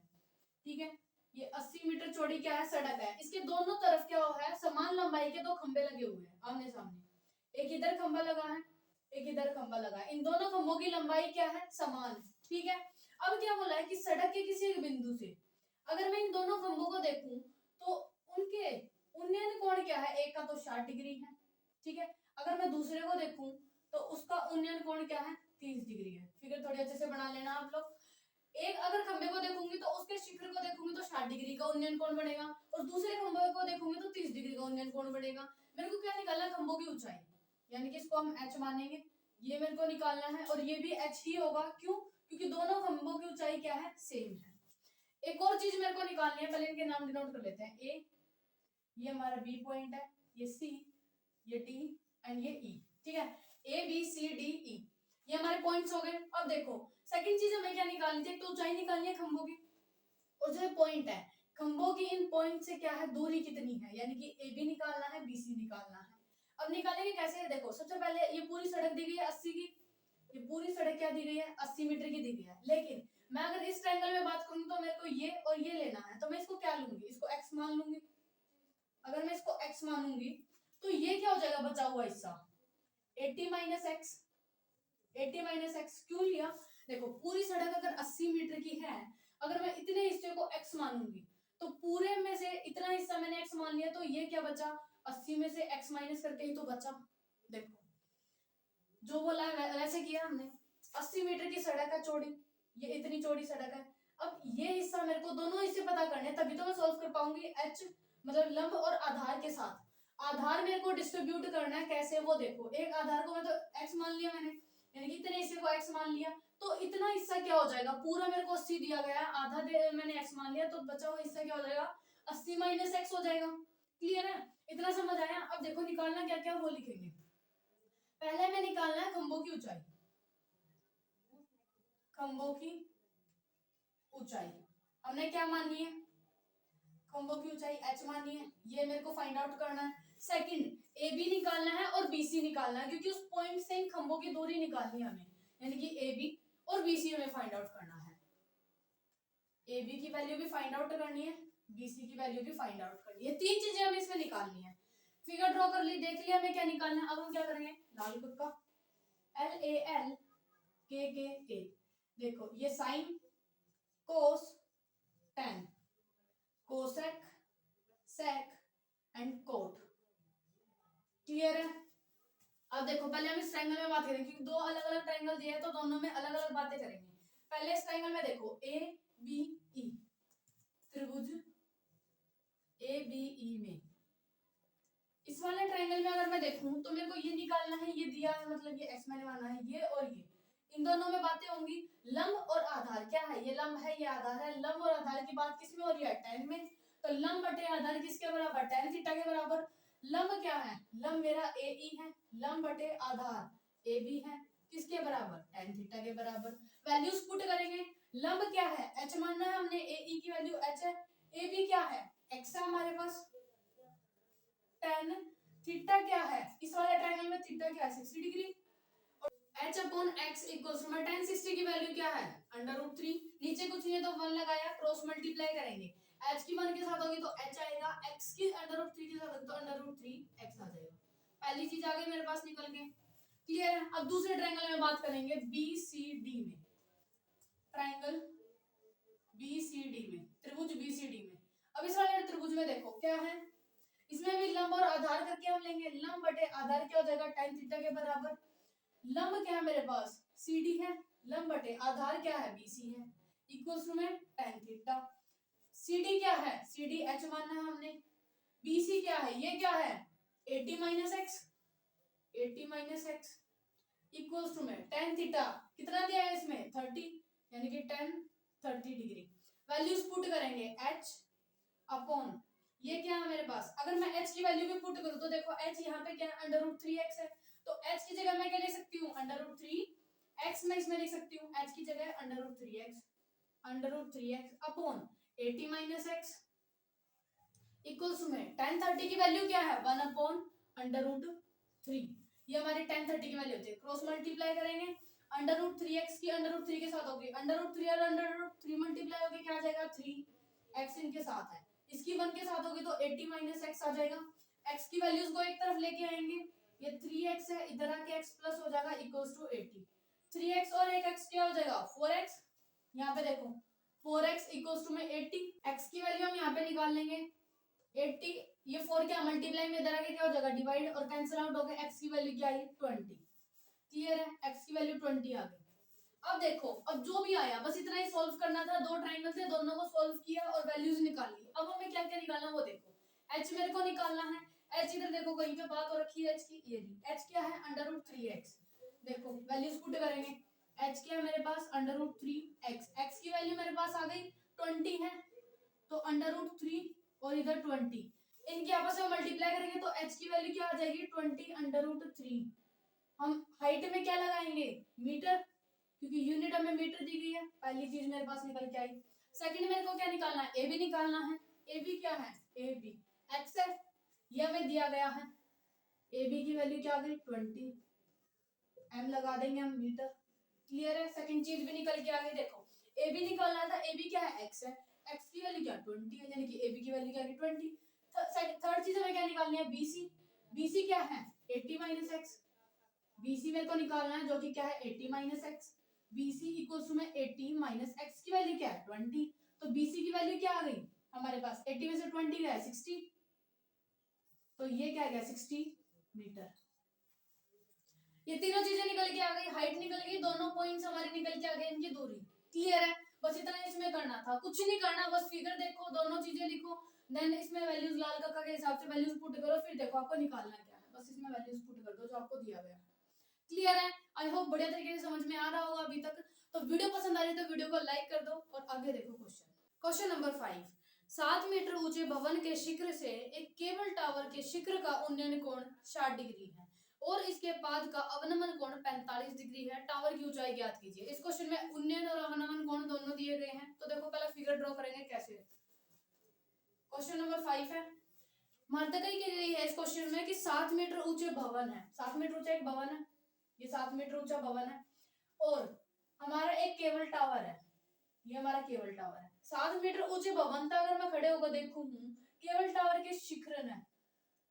ठीक है, ये 80 मीटर चौड़ी क्या है, सड़क है। इसके दोनों तरफ क्या है, समान लंबाई के 2 खंभे लगे हुए हैं आमने सामने। एक इधर खंभा लगा है, एक इधर खंभा लगा है। इन दोनों खंभों की लंबाई क्या है, समान है, ठीक है। अब क्या बोला है कि सड़क के किसी एक बिंदु से अगर मैं इन दोनों खंभों को देखूं तो उनके उन्नयन कोण क्या है, एक का तो 60 डिग्री है, ठीक है। अगर मैं दूसरे को देखूं तो उसका उन्नयन कोण क्या है, 30 डिग्री है। फिगर थोड़ी अच्छे से बना लेना आप लोग। एक अगर खंबे को देखूंगी तो उसके शिखर को देखूंगी तो 60 डिग्री का उन्नयन कोण बनेगा, और दूसरे खंबे को देखूंगी तो 30 डिग्री का उन्नयन कोण बनेगा। मेरे को क्या निकालना है, खंभों की ऊंचाई, यानी कि इसको हम h मानेंगे, ये मेरे को निकालना है, और ये भी h ही होगा। क्यों? क्योंकि दोनों खंभों की ऊंचाई क्या है, सेम है। एक और चीज मेरे को निकालनी है, पहले इनके नाम डिनोट कर लेते हैं। ए, ये हमारा बी पॉइंट है, ये सी, ये डी एंड ये ई, ठीक है। A B C D E, ये हमारे पॉइंट्स हो गए। अब देखो सेकंड चीज हमें क्या निकालनी थी, एक तो ऊंचाई निकालनी है खंभों की, और जो पॉइंट है खंभों की, इन पॉइंट से क्या है दूरी कितनी है, यानी कि ए बी निकालना है, बी सी निकालना है। अब निकालेंगे कैसे, देखो सबसे पहले ये पूरी सड़क दी गई है 80 की, ये पूरी सड़क क्या दी गई है, 80 मीटर की दी गई है। लेकिन मैं अगर इस ट्रायंगल में बात करूं तो मेरे को ये और ये लेना है, तो मैं इसको क्या लूंगी, इसको x मान लूंगी। अगर मैं इसको x मानूंगी तो ये क्या हो जाएगा, बचा हुआ हिस्सा 80 माइनस एक्स। 80 माइनस एक्स क्यों लिया, देखो पूरी सड़क अगर 80 मीटर की है, अगर मैं इतने हिस्से को x मानूंगी तो पूरे में से इतना हिस्सा मैंने x मान लिया, तो ये क्या बचा, 80 में से x माइनस करके ही तो बचा। देखो जो बोला है वैसे किया हमने। 80 मीटर की सड़क है चौड़ी, ये इतनी चौड़ी सड़क है। अब ये हिस्सा मेरे को दोनों हिस्से पता करने हैं, तभी तो मैं सॉल्व कर पाऊंगी। h मतलब लंब और आधार के साथ। आधार मेरे को डिस्ट्रीब्यूट करना है, कैसे वो देखो, एक आधार को मैं तो x मान लिया मैंने, यानी कि इतने हिस्से को x मान लिया, तो इतना हिस्सा क्या हो जाएगा, पूरा मेरे को 80 दिया गया है, आधा मैंने x मान लिया, तो बचा हुआ हिस्सा क्या हो जाएगा, 80 माइनस x हो जाएगा। क्लियर है, इतना समझ आया। अब देखो निकालना क्या क्या वो लिखेंगे। पहले हमें निकालना है खंभों की ऊंचाई, खंभों की ऊंचाई हमने क्या माननी है, खंभों की ऊंचाई h माननी है, ये मेरे को फाइंड आउट करना है। सेकंड ए बी निकालना है और बी सी निकालना है, क्योंकि उस पॉइंट से इन खंभों की दूरी निकालनी है हमें, यानी कि ए बी और बी सी हमें फाइंड आउट करना है। ए बी की वैल्यू भी फाइंड आउट करनी है, बी सी की वैल्यू भी फाइंड आउट करनी है, तीन चीजें हमें इसमें निकालनी है। फिगर ड्रॉ कर ली, देख लिया हमें क्या निकालना है। अब हम क्या करेंगे, लाल तुक्का LAL KKA, देखो ये sine, cos, tan, cosec, sec and cot. Clear है। अब देखो पहले हम इस ट्रायंगल में बात करेंगे, क्योंकि दो अलग अलग ट्रायंगल दिए हैं तो दोनों में अलग अलग बातें करेंगे। पहले इस ट्रायंगल में देखो ABE, त्रिभुज ABE में, इस वाले ट्रायंगल में अगर मैं देखूं तो मेरे को ये निकालना है, ये दिया है मतलब ये x मैंने माना है, ये और ये, इन दोनों में बातें होंगी। लंब और आधार क्या है, ये लंब है ये आधार है, लंब और आधार की बात किसमें हो रही है, tan में, तो लंब बटे आधार किसके बराबर, tan थीटा के बराबर। लंब क्या है, लंब मेरा AE है, लंब बटे आधार AB है, किसके बराबर, tan थीटा के बराबर। वैल्यूज पुट करेंगे, लंब क्या है h मानना है हमने, AE की वैल्यू h है, AB क्या है x है हमारे पास, tan थीटा क्या है, इस वाले ट्रायंगल में थीटा क्या है 60 degree, h upon x equals to में tan 60 की वैल्यू क्या है √3, नीचे कुछ नहीं है तो 1 लगाया, क्रॉस मल्टीप्लाई करेंगे, h की 1 के साथ होगी तो h आएगा, x की √3 के साथ होगी तो √3x आ जाएगा। पहली चीज आ गई मेरे पास निकल के। क्लियर है। अब दूसरे ट्रायंगल में बात करेंगे BCD में, ट्रायंगल BCD में, त्रिभुज BCD में। अब इस वाले त्रिभुज में देखो क्या है, इसमें भी लंब और आधार करके हम लेंगे, लंब बटे आधार क्या हो जाएगा tan थीटा के बराबर। लंब क्या है मेरे पास CD है, लंब बटे आधार क्या है BC है, इक्वल्स टू में tan थीटा। CD क्या है, CD h मानना है हमने, BC क्या है, ये क्या है 80 minus x, 80 minus x equals to में tan थीटा कितना दिया है इसमें 30, यानी कि tan 30 डिग्री। वैल्यूज पुट करेंगे h अपॉन ये क्या है मेरे पास, अगर मैं h की वैल्यू भी पुट करूं तो देखो h यहाँ पे क्या है √3x है, तो h की जगह मैं क्या ले सकती हूँ √3x, मैं इसमें लिख सकती हूँ h की जगह √3x upon 80 minus x equals में tan 30 की वैल्यू क्या है 1 अपॉन √3, ये हमारी tan 30 की वैल्यू होती है, क्रॉस मल्टीप्लाई करेंगे, √3x की √3 के साथ होगी, √3 और √3 मल्टीप्लाई होगी क्या आ जाएगा 3x इनके साथ है, इसकी 1 के साथ होगी तो 80 माइनस x आ जाएगा। x की वैल्यूज को एक तरफ लेके आएंगे, ये 3x है, इधर आके x प्लस हो जाएगा इक्वल्स टू 80, 3x और एक x क्या हो जाएगा 4x, यहाँ पे देखो 4x इक्वल्स टू में 80, x की वैल्यू हम यहाँ पे निकाल लेंगे 80, ये 4 क्या मल्टीप्लाई में इधर आके क्या हो जाएगा डिवाइड और कैंसिल आउट हो गया, x की वैल्यू क्या आई 20। क्लियर है, x की वैल्यू 20 आ गई। अब देखो, अब जो भी आया बस इतना ही सॉल्व करना था। दो ट्राइंगल थे, दोनों को सॉल्व किया और वैल्यूज निकाल ली। अब हमें क्या क्या निकालना वो देखो। h मेरे को निकालना है। h इधर देखो कहीं पे बात हो रखी है h की, ये h क्या है √3x। देखो वैल्यूज पुट करेंगे। h क्या है मेरे पास √3x। x की वैल्यू मेरे पास आ गई 20 है, तो √3 और इधर 20, इनके आपस में मल्टीप्लाई करेंगे तो h की वैल्यू क्या आ जाएगी 20 √3। हम हाइट में क्या लगाएंगे मीटर, क्योंकि यूनिट हमें मीटर दी गई है। पहली चीज मेरे पास निकल के आई। सेकंड मेरे को क्या निकालना है, ए बी निकालना है। ए बी क्या है, ए बी एक्स है, ये हमें दिया गया है। ए बी की वैल्यू क्या आ गई 20, एम लगा देंगे हम मीटर। क्लियर है। सेकंड चीज भी निकल के आ गई। देखो ए बी निकालना था, ए बी क्या है एक्स है, एक्स की वैल्यू क्या 20 है, यानी कि ए बी की वैल्यू क्या है 20। थर्ड चीज हमें क्या निकालनी है, बी सी। बी सी क्या है 80 माइनस एक्स। BC मेरे को निकालना है जो कि क्या है 80 minus x. BC equals to में 80 माइनस एक्स की वैल्यू क्या है 20। तो BC की वैल्यू क्या आ गई हमारे पास, 80 में से 20 गया 60, तो ये क्या गया 60 मीटर। ये तीनों चीजें निकल के आ गई, हाइट निकल गई, दोनों पॉइंट्स हमारे निकल के आ गए, इनकी दूरी। क्लियर है। बस इतना इसमें करना था, कुछ नहीं करना, बस फिगर देखो, दोनों चीजें लिखो, देन इसमें वैल्यूज लाल कक्का के हिसाब से वैल्यूज पुट करो, फिर देखो आपको निकालना क्या है, बस इसमें वैल्यूज पुट कर दो जो आपको दिया गया है। क्लियर है। आई होप बढ़िया तरीके से समझ में आ रहा होगा अभी तक। तो वीडियो पसंद आ रही है तो वीडियो को लाइक कर दो और आगे देखो क्वेश्चन। क्वेश्चन नंबर 5, 7 मीटर ऊंचे भवन के शिखर से एक केबल टावर के शिखर का उन्नयन कोण 60 डिग्री है और इसके पाद का अवनमन कोण 45 डिग्री है। टावर की ऊंचाई ज्ञात कीजिए। इस क्वेश्चन में उन्नयन और अवनमन कोण दोनों दिए गए हैं। तो देखो पहले फिगर ड्रॉ करेंगे कैसे। क्वेश्चन नंबर 5 है, माध्यकारी की गई है इस क्वेश्चन में कि 7 मीटर ऊंचे भवन है, 7 मीटर ऊंचा एक भवन है, ये 7 मीटर ऊंचा भवन है और हमारा एक केबल टावर है, ये हमारा केबल टावर है। 7 मीटर ऊंचे भवन तक अगर मैं खड़े होकर देखूं केबल टावर के शिखर है,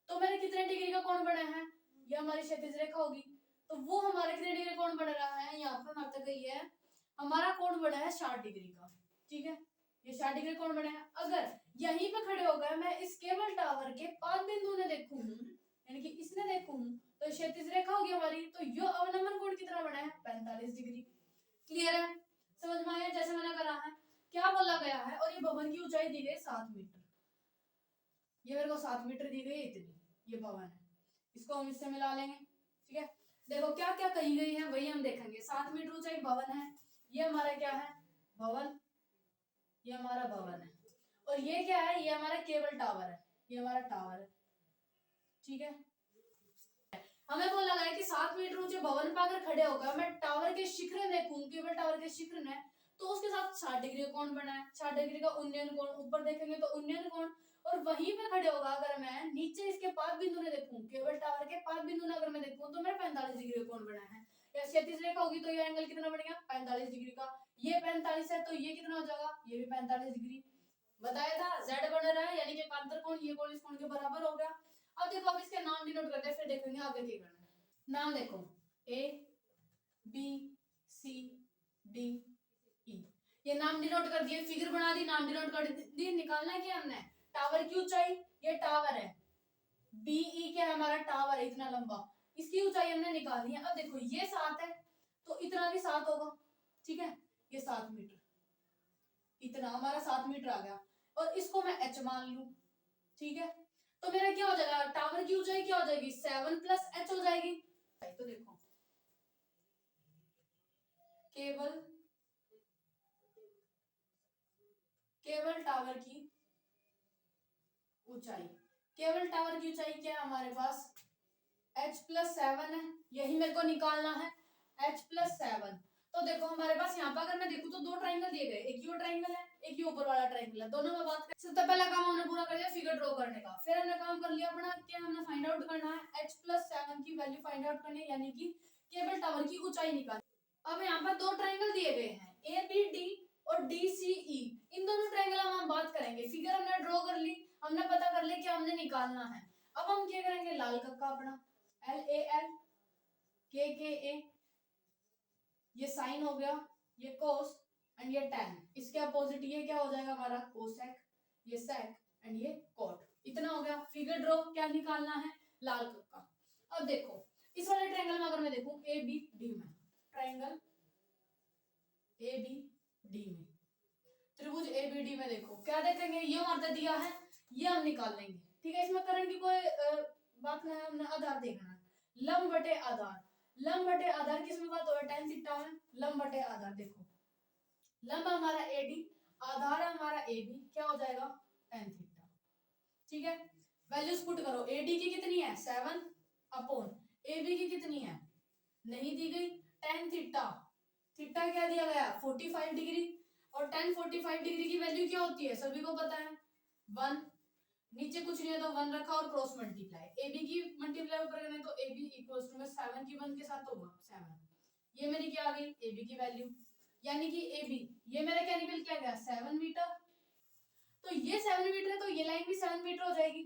तो मेरे कितने डिग्री का कोण बना है, ये हमारी क्षैतिज रेखा होगी, तो वो हमारे कितने डिग्री कोण बन रहा है, यहाँ पर मात्र गई है हमारा कोण बना है 60 डिग्री का। ठीक है, ये 60 डिग्री कोण बना है। अगर यहीं पे खड़े होकर मैं इस केबल टावर के पाद बिंदु ने देखूं, यानी कि इसने देखूं, तो क्षैतिज रेखा होगी हमारी, तो यो अवनमन कोण कितना बना है 45 डिग्री। क्लियर है, समझ में आया जैसे मैंने करा है, क्या बोला गया है। और ये भवन की ऊंचाई दी गई 7 मीटर, ये मेरे को 7 मीटर दी गई इतनी, ये भवन है, इसको हम इससे मिला लेंगे। ठीक है, देखो क्या क्या कही गई है वही हम देखेंगे। 7 मीटर ऊंचा एक भवन है, ये हमारा क्या है भवन, ये हमारा भवन है, और ये क्या है, ये हमारा केबल टावर है, ये हमारा टावर है। ठीक है, हमें बोला गया है कि 7 मीटर ऊंचे भवन पर अगर खड़े होकर मैं टावर के शिखर देखूं, केबल टावर के शिखर ने, तो उसके साथ 60 डिग्री कोण बना है, 60 डिग्री का उन्नयन कोण, ऊपर देखेंगे तो उन्नयन कोण, और वहीं पे खड़े होगा अगर मैं नीचे इसके पाद बिंदु ने देखूं, केबल टावर के पाद बिंदु ने अगर मैं देखूं, तो मेरा 45 डिग्री कोण बना है। या क्षैतिज रेखा होगी तो ये एंगल कितना बनेगा 45 डिग्री का, ये 45 है तो ये कितना हो जाएगा, ये भी 45 डिग्री। बताया था z बन रहा है, यानी कि एकांतर कोण, ये कोण इस कोण के बराबर हो गया। अब देखो, अब इसके नाम डिनोट करते हैं, फिर देखेंगे आगे क्या करना है। नाम देखो A B C D E, ये नाम डिनोट कर दिए, फिगर बना दी, नाम डिनोट कर दी। निकालना है क्या हमने, टावर की ऊंचाई, ये टावर है, BE क्या है हमारा टावर है इतना लंबा, इसकी ऊंचाई हमने निकालनी है। अब देखो ये 7 है तो इतना भी 7 होगा। ठीक है, ये 7 मीटर, इतना हमारा 7 मीटर आ गया, और इसको मैं h मान लूं। ठीक है, तो मेरा क्या हो जाएगा, टावर की ऊंचाई क्या हो जाएगी 7 + h हो जाएगी। तो देखो केबल टावर की ऊंचाई, केबल टावर की ऊंचाई क्या है हमारे पास h + 7 है, यही मेरे को निकालना है h + 7। तो देखो हमारे पास यहाँ पर अगर मैं देखूं तो दो ट्राइंगल दिए गए, एक ये ट्राइंगल है, एक ये ऊपर वाला ट्राइंगल है, दोनों में बात करें। सबसे पहला काम हमने पूरा कर लिया फिगर ड्रॉ करने का, फिर हमने काम कर लिया अपना क्या, हमने फाइंड आउट करना है h + 7 की वैल्यू फाइंड आउट करनी है, यानी कि केबल टावर की ऊंचाई निकालनी। अब यहाँ पर दो ट्राइंगल दिए गए हैं ABD और DCE, इन दोनों ट्राइंगल हम बात करेंगे। फिगर हमने ड्रॉ कर ली, हमने पता कर लिया क्या हमने निकालना है। अब हम क्या करेंगे, लाल कक्का अपना LAL KKA, ये साइन हो गया, ये कोस एंड ये टैन, इसके अपोजिट ये क्या हो जाएगा हमारा कोसेक, ये सेक एंड ये कॉट, इतना हो गया। फिगर ड्रॉ क्या निकालना है, लाल कक्का। अब देखो इस वाले ट्रायंगल में अगर मैं देखूं ABD में ट्रायंगल ए बी डी में, त्रिभुज ए बी डी में देखो क्या देखेंगे, ये हमारे दिया है, ये हम निकाल लेंगे, ठीक है। इसमें करंट की कोई बात नहीं है, हमने आधार देखना है। लंब बटे आधार, लंब बटे आधार किसमें बात हो रहा है, tan थीटा में। लंब बटे आधार देखो, लंब हमारा एडी, आधार हमारा एबी, क्या हो जाएगा tan थीटा, ठीक है। वैल्यूज पुट करो, एडी की कितनी है 7 अपॉन एबी की कितनी है, नहीं दी गई। tan थीटा, थीटा क्या दिया गया 45 डिग्री, और tan 45 डिग्री की वैल्यू क्या होती है सभी को पता है 1, नीचे कुछ नहीं है तो 1 रखा और क्रॉस मल्टीप्लाई, ए बी की मल्टीप्लाई ऊपर करना है तो ए बी इक्वल्स टू में 7 की 1 के साथ होगा 7, ये मेरी क्या आ गई ए बी की वैल्यू, यानी कि ए बी ये मेरा क्या निकल के आ गया 7 मीटर। तो ये 7 मीटर है तो ये लाइन भी 7 मीटर हो जाएगी,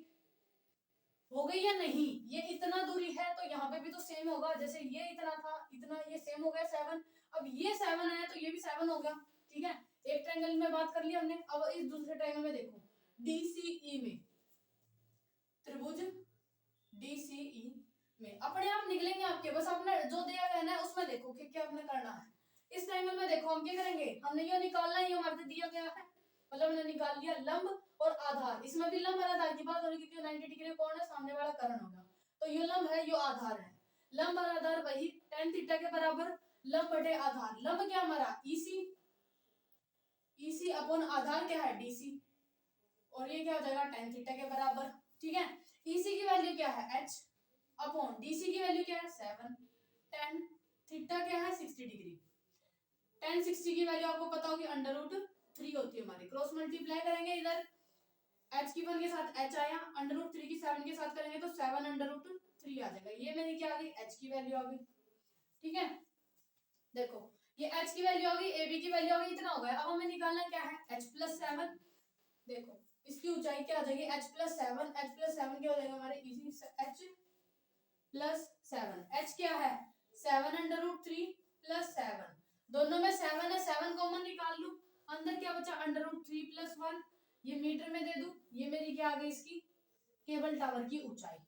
हो गई या नहीं। ये इतना दूरी है तो यहाँ पे भी तो सेम होगा, जैसे ये इतना था इतना ये सेम हो गया 7, अब ये 7 है तो ये भी 7 हो गया, ठीक है। एक ट्रायंगल में बात कर लिया हमने, अब इस दूसरे ट्रायंगल में देखो DCE में, त्रिभुज DCE में अपने आप निकलेंगे आपके, बस अपने जो दिया गया है उसमें देखो कि क्या आपने करना है। इस ट्रायंगल में देखो हम क्या करेंगे, हमने ये निकालना है, ये हमारे दिया गया है, मतलब हमने निकाल लिया लंब और आधार, इसमें भी लंब और आधार की बात हो रही है क्योंकि 90 डिग्री कौन है सामने वाला कर्ण होगा, तो ये लंब है ये आधार है, लंब और आधार वही tan थीटा के बराबर लंब बटे आधार, लंब क्या हमारा EC अपॉन आधार क्या है DC, और ये क्या हो जाएगा tan थीटा के बराबर, ठीक है। EC की वैल्यू क्या है h अपॉन DC की वैल्यू क्या है 7, tan थीटा क्या है 60 डिग्री, tan 60 की वैल्यू आपको पता होगी √3 होती है हमारी, क्रॉस मल्टीप्लाई करेंगे इधर h की 1 के साथ h आया, √3 की 7 के साथ करेंगे तो 7 √3 आ जाएगा, ये मेरी क्या आ गई h की वैल्यू आ गई, ठीक है। देखो ये h की वैल्यू आ गई, ab की वैल्यू आ गई, इतना हो गया। अब हमें निकालना क्या है h + 7, देखो इसकी ऊंचाई क्या आ जाएगी h + 7, h + 7 क्या हो जाएगा हमारे इजी h + 7, h क्या है 7 √3 + 7, दोनों में 7 है, 7 कॉमन निकाल लूं, अंदर क्या बचा √3 + 1, ये मीटर में दे दूं, ये मेरी क्या आ गई इसकी केबल टावर की ऊंचाई,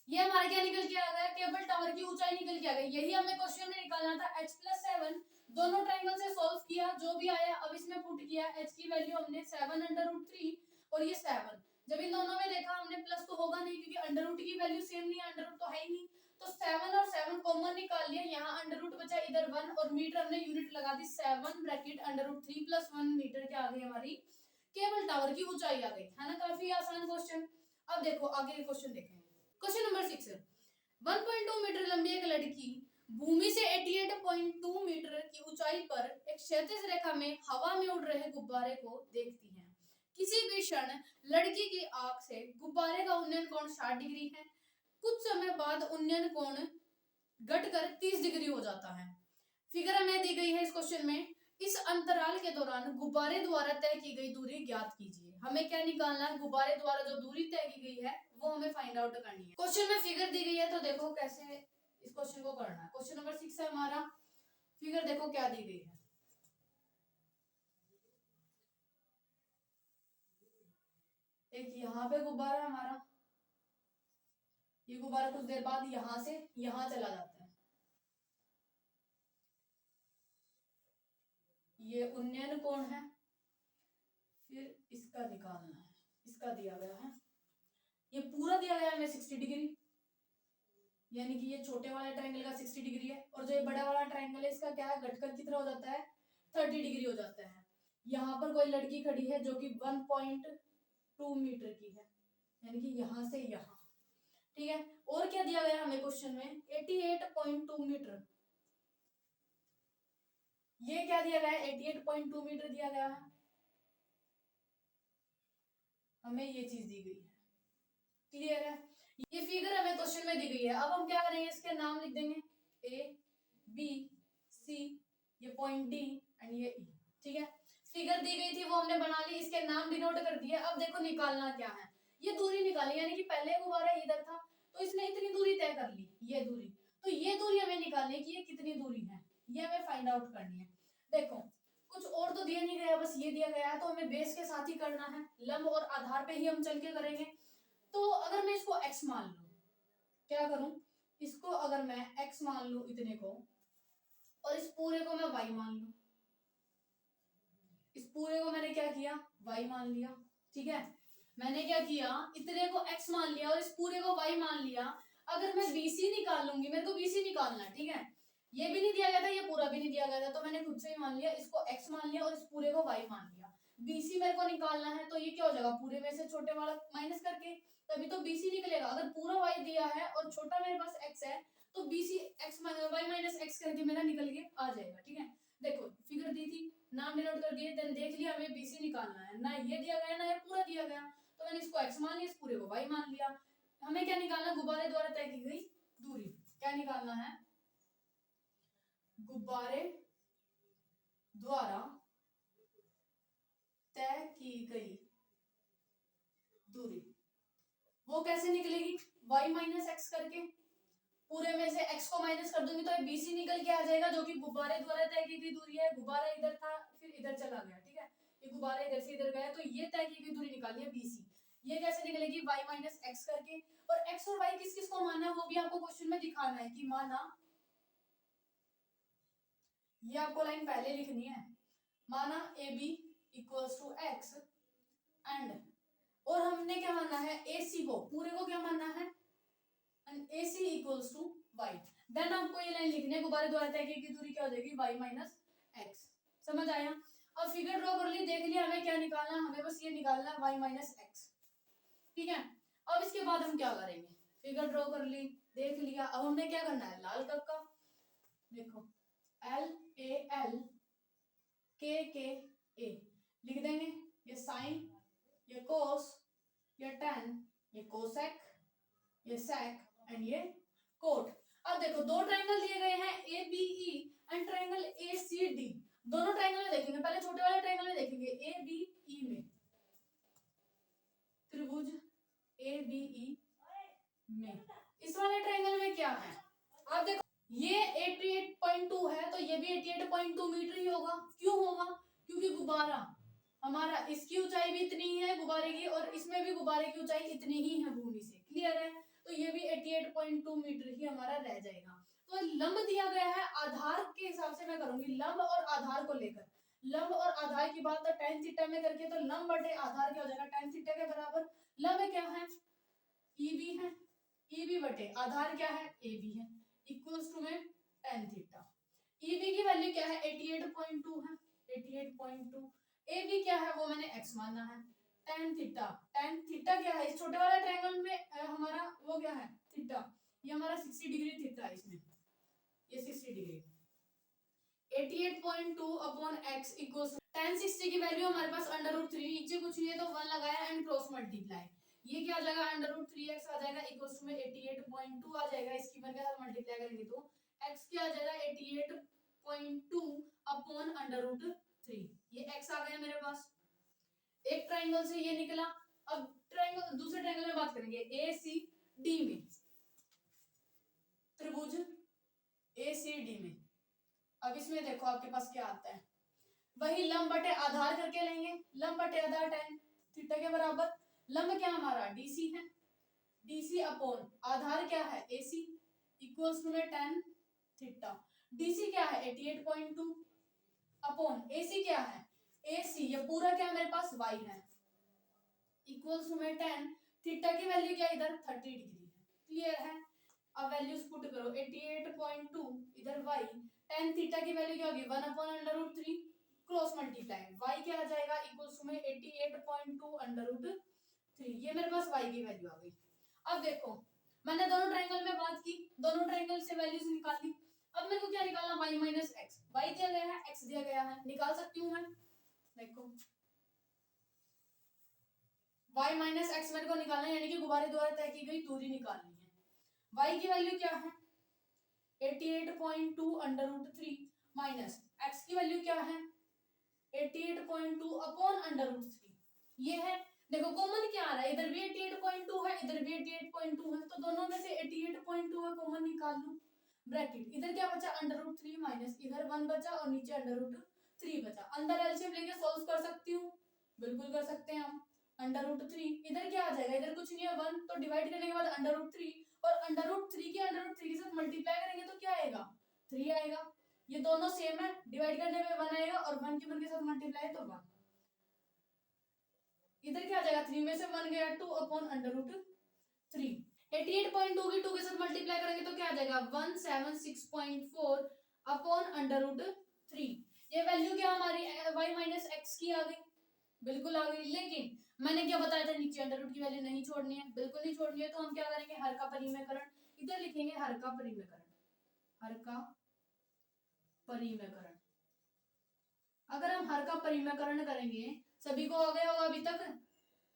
ये हमारा क्या निकल के आ गया केबल टावर की ऊंचाई निकल के आ गई, यही हमें क्वेश्चन में निकालना था h + 7, दोनों ट्रायंगल से सॉल्व किया जो भी आया, अब इसमें पुट किया h की वैल्यू हमने 7 √3 और ये 7, जब इन दोनों में देखा हमने प्लस तो होगा नहीं क्योंकि √, की वैल्यू सेम नहीं है, √ तो है ही नहीं, तो 7 और 7 कॉमन निकाल लिया, यहाँ √ बचा इधर 1 और मीटर हमने यूनिट लगा दी 7 ब्रैकेट √3 + 1 मीटर क्या आ गई हमारी केबल टावर की ऊंचाई आ गई, है ना, काफी आसान क्वेश्चन। अब देखो आगे के क्वेश्चन देखेंगे, क्वेश्चन नंबर 6, 1.2 मीटर लंबी एक लड़की भूमि से 88.2 मीटर की ऊंचाई पर एक क्षैतिज रेखा में हवा में उड़ रहे गुब्बारे को देखती है, किसी भी क्षण लड़की की आंख से गुब्बारे का उन्नयन कोण 60 डिग्री है, कुछ समय बाद उन्नयन कोण घटकर 30 डिग्री हो जाता है। फिगर हमें दी गई है इस क्वेश्चन में, इस अंतराल के दौरान गुब्बारे द्वारा तय की गई दूरी ज्ञात कीजिए। हमें क्या निकालना है, गुब्बारे द्वारा जो दूरी तय की गई है वो हमें फाइंड आउट करनी है। क्वेश्चन में फिगर दी गई है तो देखो कैसे इस क्वेश्चन को करना है। क्वेश्चन नंबर 6 है हमारा, फिगर देखो क्या दी गई है, एक यहाँ पे गुब्बारा हमारा, ये गुब्बारा कुछ देर बाद यहाँ से यहाँ चला जाता है, ये उन्नयन कोण है, फिर इसका निकालना है, इसका दिया गया है, ये पूरा दिया गया है 60 डिग्री, यानी कि ये छोटे वाले ट्रायंगल का 60 डिग्री है और जो ये बड़ा वाला ट्रायंगल है इसका क्या है घटकर कितना हो जाता है 30 डिग्री हो जाता है। यहाँ पर कोई लड़की खड़ी है जो कि 1.2 मीटर की है, यानी कि यहाँ से यहाँ, ठीक है। और क्या दिया गया हमें क्वेश्चन में 88.2 मीटर, ये क्या दिया गया है 88.2 मीटर दिया गया है, हमें ये चीज दी गई है, क्लियर है। ये फिगर हमें क्वेश्चन में दी गई है, अब हम क्या करेंगे इसके नाम लिख देंगे A B C, ये पॉइंट D एंड ये E, ठीक है। फिगर दी गई थी वो हमने बना ली, इसके नाम डिनोट कर दिए। अब देखो निकालना क्या है, ये दूरी निकाली, यानी कि पहले गुब्बारा इधर था तो इसने इतनी दूरी तय कर ली, ये दूरी, तो ये दूरी हमें निकालनी है कि ये कितनी दूरी है, ये हमें फाइंड आउट करनी है। देखो कुछ और तो दिया नहीं गया, बस ये दिया गया है तो हमें बेस के साथ ही करना है, लंब और आधार पे ही हम चल के करेंगे। तो अगर मैं इसको x मान लूं, क्या करूं, इसको अगर मैं x मान लूं इतने को और इस पूरे को मैं y मान लूं, क्या किया, y मान लिया। ठीक है, मैंने क्या किया, इतने को x मान लिया और इस पूरे को y मान लिया। अगर मैं BC निकाल लूंगी, मेरे को BC निकालना है, ठीक है, ये भी नहीं दिया गया था, ये पूरा भी नहीं दिया गया था, तो मैंने खुद से ही मान लिया, इसको x मान लिया और इस पूरे को y मान लिया। BC मेरे को निकालना है, तो ये क्या हो जाएगा, पूरे में से छोटे वाला माइनस करके, तभी तो BC निकलेगा। अगर पूरा y दिया है और छोटा मेरे पास x है, तो BC y माइनस x करके मेरा निकल के आ जाएगा। ठीक है, देखो फिगर दी थी, नाम डिनोट कर दिए, देन देख लिया हमें BC निकालना है, ना ये दिया गया ना ये पूरा दिया गया, तो मैंने इसको x मान लिया, इस पूरे को y मान लिया। हमें क्या निकालना, गुब्बारे द्वारा तय की गई दूरी। क्या निकालना है, गुब्बारे द्वारा तय की गई दूरी। वो कैसे निकलेगी, y माइनस एक्स करके, पूरे में से x को माइनस कर दूंगी तो ये BC निकल के आ जाएगा, जो कि गुब्बारे द्वारा तय की गई दूरी है। गुब्बारा इधर था फिर इधर चला गया, ठीक है, ये गुब्बारा इधर से इधर गया, तो ये तय की गई दूरी निकाली है BC। ये कैसे निकलेगी, y माइनस एक्स करके, और x और y किस किस को माना है वो भी आपको क्वेश्चन में दिखाना है कि माना, ये आपको लाइन पहले लिखनी है, माना AB equals to x and, और हमने क्या मानना है, AC को, पूरे को क्या मानना है, and AC equals to y। Then आपको ये लाइन लिखनी है, गुब्बारे द्वारा तय की गई दूरी क्या हो जाएगी, y माइनस एक्स। समझ आया। अब फिगर ड्रॉ कर ली, देख लिया हमें क्या निकालना, हमें बस ये निकालना है y माइनस एक्स। ठीक है, अब इसके बाद हम क्या करेंगे, फिगर ड्रॉ कर ली, देख लिया, अब हमने क्या करना है, लाल कक्का, देखो LAL KKA लिख देंगे, ये साइन, ये कोस, ये टेन, ये कोसेक, ये सेक एंड ये कोट। अब देखो दो ट्रायंगल दिए गए हैं ABE एंड ट्रायंगल ACD। दोनों ट्रायंगल में देखेंगे, पहले छोटे वाले ट्रायंगल में देखेंगे, ABE में, त्रिभुज ABE में, इस वाले ट्रायंगल में क्या है, आप देखो ये 88.2 है, तो ये भी 88.2 मीटर ही होगा। क्यों होगा, क्योंकि गुब्बारा हमारा, इसकी ऊंचाई भी इतनी ही है गुब्बारे की, और इसमें भी गुब्बारे की ऊंचाई इतनी ही है भूमि से। क्लियर है, तो ये भी 88.2 मीटर ही हमारा रह जाएगा। तो लंब दिया गया है, आधार के हिसाब से मैं करूंगी, लंब और आधार को लेकर, लंब और आधार की बात तो tan थीटा में करके, तो लंब बटे आधार क्या हो जाएगा, tan थीटा के बराबर। लंब क्या है, EB है, EB बटे आधार क्या है, AB है, इक्वल्स टू में tan थीटा। EB की वैल्यू क्या है, 88.2 है, 88.2। AB क्या है वो मैंने x माना है, tan थीटा, tan थीटा क्या है, इस छोटे वाले ट्रायंगल में हमारा वो क्या है, थीटा, ये हमारा 60 डिग्री थीटा है, इसमें ये 60 degree. 88.2 upon x equals tan 60 की वैल्यू हमारे पास √3, नीचे कुछ नहीं है तो 1 लगाया एंड क्रॉस मल्टीप्लाई, ये क्या आ जाएगा, √3x आ जाएगा, इक्वल्स में 88.2 आ जाएगा, इसकी वन के साथ मल्टीप्लाई करेंगे तो x क्या आ जाएगा, 88.2 अपॉन √3, ये x आ गया मेरे पास। एक ट्रायंगल से ये निकला। अब ट्रायंगल, दूसरे ट्रायंगल में बात करेंगे, ACD में, त्रिभुज ACD में। अब इसमें देखो आपके पास क्या आता है, वही लंब बटे आधार करके लेंगे, लंब बटे आधार tan थीटा के बराबर। लंब क्या हमारा DC है, DC अपॉन आधार क्या है AC, इक्वल्स टू में tan थीटा। DC क्या है 88.2 अपॉन AC क्या है AC, ये पूरा क्या मेरे पास y है, इक्वल्स टू में tan थीटा की वैल्यू क्या इधर 30 डिग्री है। क्लियर है, अब वैल्यूज पुट करो, 88.2 इधर y, tan थीटा की वैल्यू क्या होगी 1/√3 क्रॉस मल्टीप्लाई, y क्या आ जाएगा, इक्वल्स टू में 88.2 √3, ये मेरे पास y की वैल्यू आ गई। अब देखो मैंने दोनों ट्रायंगल में बात की, दोनों ट्रायंगल से वैल्यूज निकाली। अब मेरे को क्या निकालना, y माइनस एक्स, y दिया गया है x दिया गया है, निकाल सकती हूँ मैं। देखो y माइनस एक्स मेरे को निकालना है, यानी कि गुब्बारे द्वारा तय की गई दूरी निकालनी है। y की वैल्यू क्या है 88.2 √3 माइनस x की वैल्यू क्या है 88.2 अपॉन √3, ये है। देखो कॉमन क्या आ रहा है, इधर भी 88.2 है, इधर भी 88.2 है, तो दोनों में से 88.2 है कॉमन निकाल लूं, ब्रैकेट, इधर क्या बचा √3 माइनस इधर 1 बचा और नीचे √3 बचा। अंदर एलसीएम लेके सॉल्व कर सकती हूँ, बिल्कुल कर सकते हैं हम। √3 इधर क्या आ जाएगा, इधर कुछ नहीं है 1, तो डिवाइड करने के बाद √3 और √3 के साथ मल्टीप्लाई करेंगे तो क्या आएगा 3 आएगा। ये दोनों सेम है, डिवाइड करने में 1 आएगा और 1 के साथ मल्टीप्लाई तो 1। इधर क्या आ जाएगा, 3 में से 1 गया 2 अपॉन अंडर रूट 3। 88.2 की 2 के साथ मल्टीप्लाई करेंगे तो क्या आ जाएगा 176.4 अपॉन अंडर रूट 3। ये वैल्यू क्या हमारी y माइनस एक्स की आ गई, बिल्कुल आ गई। लेकिन मैंने क्या बताया था, नीचे अंडर रूट की वैल्यू नहीं छोड़नी है, बिल्कुल नहीं छोड़नी है। तो हम क्या करेंगे, हर का परिमेयकरण, इधर लिखेंगे हर का परिमेयकरण, हर का परिमेयकरण। अगर हम हर का परिमेयकरण करेंगे, सभी को आ गया होगा अभी तक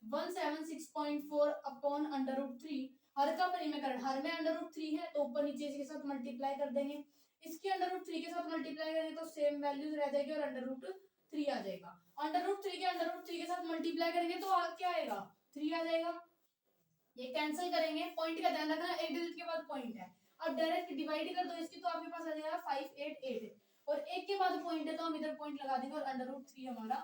176.4 अपॉन अंडर रूट 3। हर का परिमेयकरण, हर में अंडर रूट 3 है तो ऊपर नीचे इसके साथ मल्टीप्लाई कर देंगे, इसकी अंडर रूट 3 के साथ मल्टीप्लाई करेंगे तो सेम वैल्यूज रह जाएगी और अंडर रूट 3 आ जाएगा। अंडर रूट 3 के अंडर रूट 3 के साथ मल्टीप्लाई करेंगे तो क्या आएगा, 3 आ जाएगा। ये कैंसिल करेंगे, पॉइंट का ध्यान रखना, एक डिजिट के बाद पॉइंट है। अब डायरेक्ट डिवाइड कर दो इसकी तो आपके पास आ जाएगा 588 और एक के बाद पॉइंट है तो हम इधर पॉइंट लगा देंगे और अंडर रूट 3 हमारा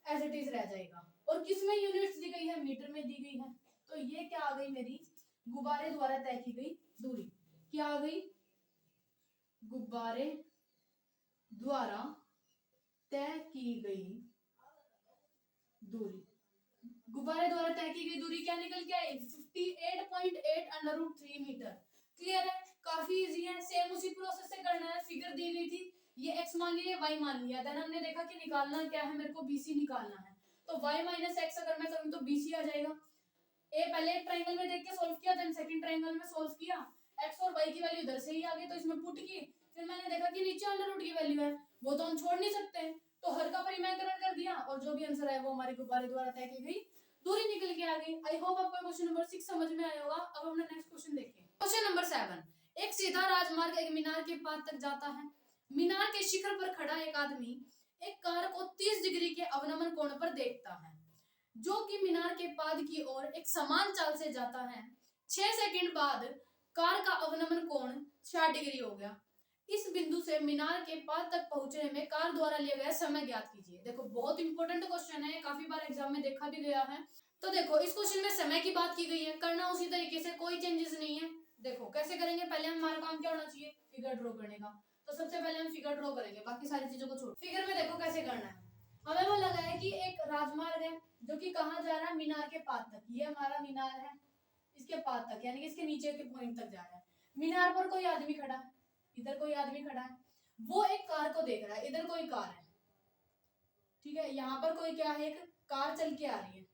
एज इट इज रह जाएगा। और किसमें यूनिट्स दी गई है, मीटर में दी गई है। तो ये क्या आ गई, मेरी गुब्बारे द्वारा तय की गई दूरी। क्या आ गई, गुब्बारे द्वारा तय की गई दूरी। गुब्बारे द्वारा तय की गई दूरी क्या निकल के आई, 58.8 अंडर रूट 3 मीटर। क्लियर है, काफी इजी है। सेम उसी प्रोसेस से करना है। फिगर दी गई थी, ये x मान लिया, y मान लिया, देन हमने देखा कि निकालना क्या है, मेरे को BC निकालना है। तो y माइनस एक्स अगर मैं करूँ तो BC आ जाएगा। ए पहले एक ट्रायंगल में देख के सॉल्व किया, देन सेकंड ट्रायंगल में सॉल्व किया, x और y की वैल्यू इधर से ही आ गई तो इसमें पुट की। फिर मैंने देखा कि नीचे अंडर रूट की वैल्यू है, वो तो हम छोड़ नहीं सकते, तो हर का परिमेयकरण कर दिया और जो भी आंसर है वो हमारे गुब्बारे द्वारा तय की गई दूरी निकल के आ गई। आई होप आपको क्वेश्चन नंबर 6 समझ में आया होगा। अब हम नेक्स्ट क्वेश्चन देखें। क्वेश्चन नंबर 7, एक सीधा राजमार्ग एक मीनार के पास तक जाता है। मीनार के शिखर पर खड़ा एक आदमी एक कार को 30 डिग्री के अवनमन कोण पर देखता है, जो कि मीनार के पाद की ओर एक समान चाल से जाता है। 6 सेकंड बाद कार का अवनमन कोण 60 डिग्री हो गया। इस बिंदु से मीनार के पाद तक पहुंचने में कार द्वारा लिया गया समय ज्ञात कीजिए। देखो बहुत इंपॉर्टेंट क्वेश्चन है, काफी बार एग्जाम में देखा भी गया है। तो देखो इस क्वेश्चन में समय की बात की गई है, करना उसी तरीके से, कोई चेंजेस नहीं है। देखो कैसे करेंगे, पहले हमारा काम क्या होना चाहिए, फिगर ड्रॉ करने का। तो सबसे पहले हम फिगर ड्रॉ करेंगे, बाकी सारी चीजों को छोड़। फिगर में देखो कैसे करना है, हमें वो लगा है कि एक राजमार्ग है जो कि कहाँ जा रहा है, मीनार के पाद तक। ये हमारा मीनार है, इसके पाद तक यानी कि इसके नीचे के पॉइंट तक जा रहा है। मीनार पर कोई आदमी खड़ा है, इधर कोई आदमी खड़ा है, वो एक कार को देख रहा है, इधर कोई कार है, ठीक है, यहाँ पर कोई क्या है, एक कार चल के आ रही है।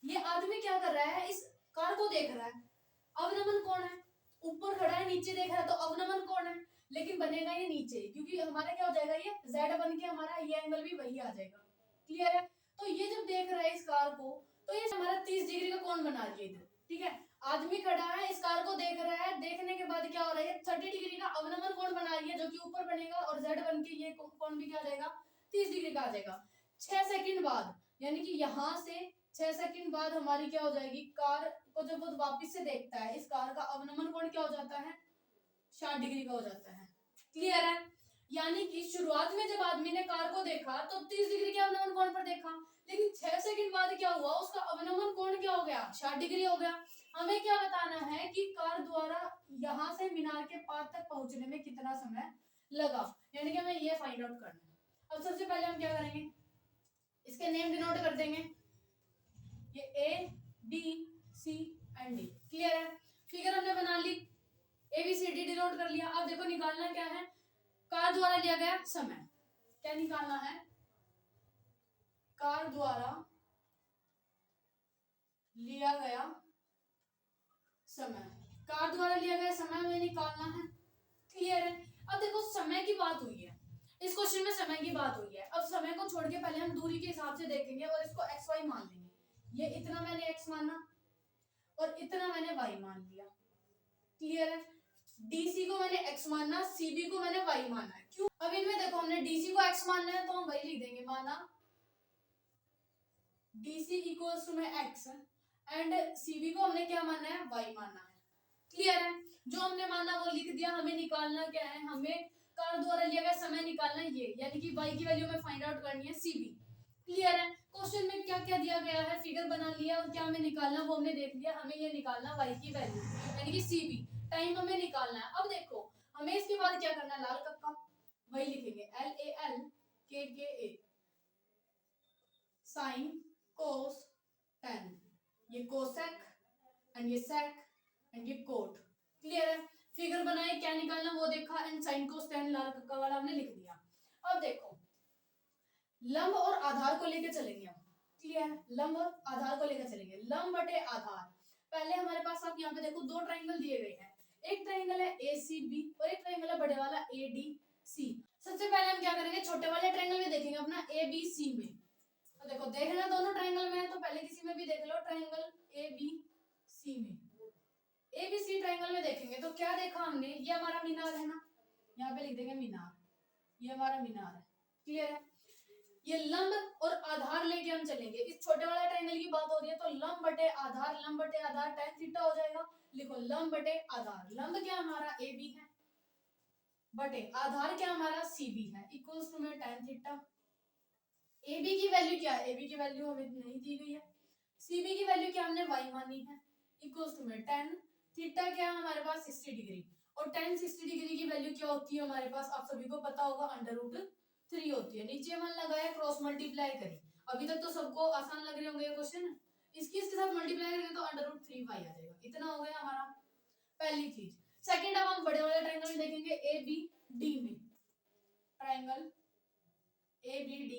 ये आदमी क्या कर रहा है, इस कार को देख रहा है। अवनमन कौन है, ऊपर खड़ा है, नीचे देख रहा है, तो अवनमन कौन है, लेकिन बनेगा ये नीचे, क्योंकि हमारा क्या हो जाएगा, ये z बन के हमारा ये एंगल भी वही आ जाएगा। क्लियर है, तो ये जब देख रहा है इस कार को, तो ये हमारा 30 डिग्री का कोण बना रही है इधर, ठीक है। आदमी खड़ा है, इस कार को देख रहा है, देखने के बाद क्या हो रहा है, 30 डिग्री का अवनमन कोण बना रही है, जो कि ऊपर बनेगा और z बन के ये कोण भी क्या आ जाएगा, 30 डिग्री का आ जाएगा। 6 सेकंड बाद, यानी कि यहाँ से 6 सेकंड बाद हमारी क्या हो जाएगी, कार को जब वो वापस से देखता है, इस कार का अवनमन कोण क्या हो जाता है, 60 डिग्री का हो जाता है। क्लियर है, यानी कि शुरुआत में जब आदमी ने कार को देखा तो 30 डिग्री के अवनमन कोण पर देखा, लेकिन 6 सेकंड बाद क्या हुआ, उसका अवनमन कोण क्या हो गया, 60 डिग्री हो गया। हमें क्या बताना है कि कार द्वारा यहाँ से मीनार के पास तक पहुंचने में कितना समय लगा, यानी कि हमें ये फाइंड आउट करना है। अब सबसे पहले हम क्या करेंगे, इसके नेम डिनोट कर देंगे, ये A B C and D। Clear है, फिगर हमने बना ली, A B C D denote कर लिया। अब देखो निकालना क्या है, कार द्वारा लिया गया समय। क्या निकालना है, कार द्वारा लिया गया समय, कार द्वारा लिया गया समय हमें निकालना है। क्लियर है, अब देखो समय की बात हुई है, इस क्वेश्चन में समय की बात हुई है। अब समय को छोड़ के पहले हम दूरी के हिसाब से देखेंगे और इसको xy मान लेंगे। ये इतना मैंने x माना और इतना मैंने y मान लिया। क्लियर है, DC को मैंने x मानना, CB को मैंने y माना है। क्यों, अब इनमें देखो हमने DC को x मानना है तो हम वही लिख देंगे, माना DC इक्वल्स टू में x एंड CB को हमने क्या मानना है, y मानना है। क्लियर है, जो हमने माना वो लिख दिया। हमें निकालना क्या है, हमें कार द्वारा लिया गया समय निकालना है, ये यानी कि y की वैल्यू में फाइंड आउट करनी है CB। क्लियर है, क्वेश्चन में क्या क्या दिया गया है, फिगर बना लिया और क्या हमें निकालना वो हमने देख लिया। हमें ये निकालना y की वैल्यू यानी कि CB, टाइम हमें निकालना है। अब देखो हमें इसके बाद क्या करना है, लाल कक्का वही लिखेंगे LAL KKA sign cos ten, ये कोसेक एंड ये सेक एंड ये कोट। क्लियर है? फिगर बनाए, क्या निकालना वो देखा एंड साइन कोस टेन लाल कक्का वाला हमने लिख दिया। अब देखो लंब और आधार को लेकर चलेंगे हम। क्लियर है? लंब और आधार को लेकर चलेंगे। लंब बटे आधार, पहले हमारे पास आप यहाँ पे देखो दो ट्राइंगल दिए गए हैं, एक ट्राइंगल है ACB और एक ट्राइंगल है बड़े वाला ADC। सबसे पहले हम क्या करेंगे, छोटे वाले ट्राइंगल में देखेंगे अपना ABC में। तो देखो देखना दोनों ट्राइंगल में है तो पहले किसी में भी देख लो, ट्राइंगल ABC में, ABC ट्राइंगल में देखेंगे तो क्या देखा हमने, ये हमारा मीनार है ना, यहाँ पे लिख देंगे मीनार, ये हमारा मीनार है। क्लियर है? ये लंब और आधार लेके हम चलेंगे। इस छोटे वाले ट्रायंगल की बात हो रही है तो लंब बटे आधार tan थीटा हो जाएगा। लिखो लंब बटे आधार, लंब क्या हमारा AB है बटे आधार क्या हमारा CB है, इक्वल्स टू में tan थीटा। AB की वैल्यू क्या है, AB की वैल्यू हमें नहीं दी गई है, CB की वैल्यू क्या हमने y मानी है, इक्वल्स टू में tan थीटा क्या है हमारे पास 60 डिग्री, और tan 60 डिग्री की वैल्यू क्या होती है हमारे पास, आप सभी को पता होगा √3 होती है। नीचे मन लगाया, क्रॉस मल्टीप्लाई करी, अभी तक तो सबको आसान लग रहे होंगे ये क्वेश्चन, इसके साथ मल्टीप्लाई करेंगे तो √3y आ जाएगा। इतना हो गया हमारा पहली चीज। सेकंड अब हम बड़े वाले ट्रायंगल में देखेंगे ABD में, ट्रायंगल ABD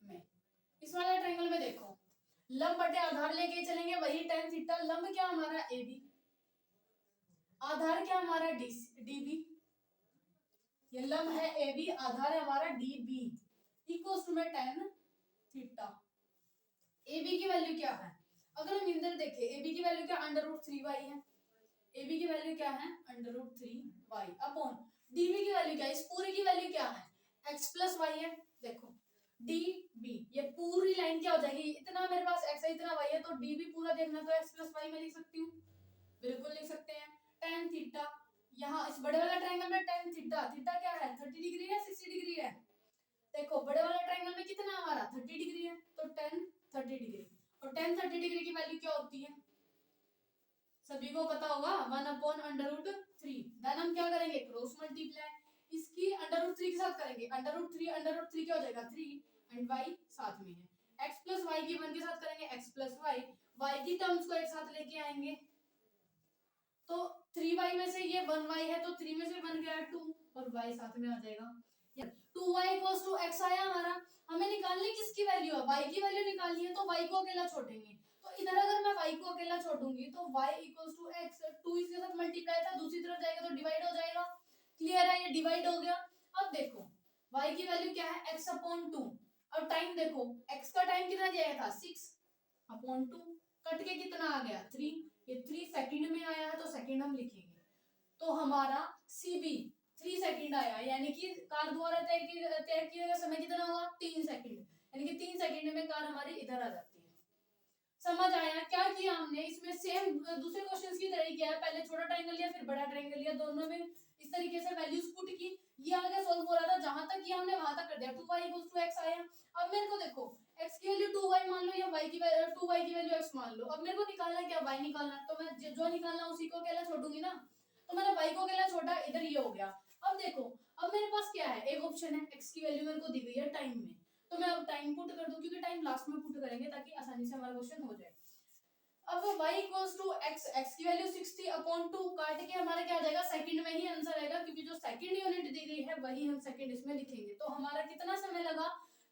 में, इस वाले ट्रायंगल में देखो लंब बटे आधार लेके चलेंगे, वही tan थीटा, लंब क्या हमारा AB, आधार क्या हमारा DB, ये लंब है AB, आधार है हमारा DB, इक्वल्स टू में tan थीटा। AB की वैल्यू क्या है, अगर हम इधर देखें AB की वैल्यू क्या √3y है, AB की वैल्यू क्या है √3y अपॉन DB की वैल्यू क्या है, इस पूरे की वैल्यू क्या है x प्लस y है। देखो DB ये पूरी लाइन क्या हो जाएगी, इतना मेरे पास x है इतना y है, तो DB पूरा देखना तो x प्लस y में लिख सकती हूँ, बिल्कुल लिख सकते हैं। tan थीटा यहाँ इस बड़े वाला ट्रायंगल में tan थीटा, थीटा क्या है 30 डिग्री है 60 डिग्री है, देखो बड़े वाले ट्रायंगल में कितना हमारा 30 डिग्री है तो tan 30 डिग्री, और tan 30 डिग्री की वैल्यू क्या होती है सभी को पता होगा 1/√3। देन हम क्या करेंगे क्रॉस मल्टीप्लाई, इसकी √3 के साथ करेंगे, √3 क्या हो जाएगा 3 एंड y साथ में है, x प्लस y की 1 के साथ करेंगे x प्लस y की टर्म्स को एक साथ लेके आएंगे, तो 3y में से ये 1y है तो 3 में से 1 गया 2 और y साथ में आ जाएगा, 2y = x आया हमारा। हमें निकालनी किसकी वैल्यू है, y की वैल्यू निकालनी है, तो y को अकेला छोड़ेंगे, तो इधर अगर मैं y को अकेला छोड़ूंगी तो y = x, 2 इसके साथ मल्टीप्लाई था, दूसरी तरफ जाएगा तो डिवाइड हो जाएगा। क्लियर है, ये डिवाइड हो गया। अब देखो y की वैल्यू क्या है x/2, अब टाइम देखो x का टाइम कितना दिया था 6/2, कट के कितना आ गया 3, ये 3 सेकंड में आया है तो सेकंड हम लिखेंगे, तो हमारा CB 3 सेकंड आया, यानी कि कार द्वारा तय किया गया समय कितना हुआ 3 सेकंड, यानी कि 3 सेकंड में कार हमारी इधर आ जाती है। समझ आया क्या किया हमने, इसमें सेम दूसरे क्वेश्चंस की तरह ही किया है, पहले छोटा ट्रायंगल लिया फिर बड़ा ट्रायंगल लिया, दोनों में इस तरीके से वैल्यूज पुट की, ये आगे सॉल्व हो रहा था, जहां तक किया हमने वहां तक कर दिया, 2y = x आया। अब मेरे को देखो x की वैल्यू 2y मान लो या y की वैल्यू 2y की वैल्यू x मान लो, अब मेरे को निकालना क्या y निकालना, तो मैं जो निकालना उसी को अकेला छोड़ूंगी ना, तो मैंने y को अकेला छोड़ा, इधर ये हो गया। अब देखो अब मेरे पास क्या है, एक ऑप्शन है x की वैल्यू मेरे को दी गई है टाइम में, तो मैं अब टाइम पुट कर दूं, क्योंकि टाइम लास्ट में पुट करेंगे ताकि आसानी से हमारा क्वेश्चन हो जाए। अब y = x की वैल्यू 60/2 काट के हमारा क्या आ जाएगा, सेकंड में ही आंसर आएगा, क्योंकि जो सेकंड यूनिट दी गई है वही हम सेकंड इसमें लिखेंगे, तो हमारा कितना समय लगा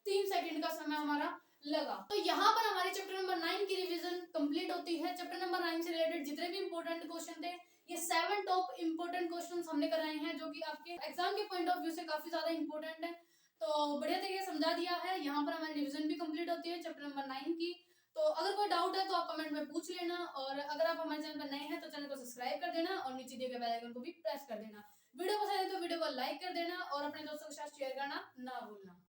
3 सेकंड का समय हमारा लगा। तो यहाँ पर हमारे चैप्टर नंबर 9 की रिवीजन कंप्लीट होती है। चैप्टर नंबर 9 से रिलेटेड जितने भी इंपॉर्टेंट क्वेश्चन थे, ये 7 टॉप इंपॉर्टेंट क्वेश्चंस हमने कराए हैं, जो कि आपके एग्जाम के पॉइंट ऑफ व्यू से काफी ज्यादा इंपॉर्टेंट है, तो बढ़िया तरीके से समझा दिया है। यहाँ पर हमारी रिवीजन भी कंप्लीट होती है चैप्टर नंबर 9 की। तो अगर कोई डाउट है तो आप कमेंट में पूछ लेना, और अगर आप हमारे चैनल पर नए हैं तो चैनल को सब्सक्राइब कर देना और नीचे दिए गए बेल आइकन को भी प्रेस कर देना। वीडियो पसंद है तो वीडियो को लाइक कर देना और अपने दोस्तों के साथ शेयर करना ना भूलना।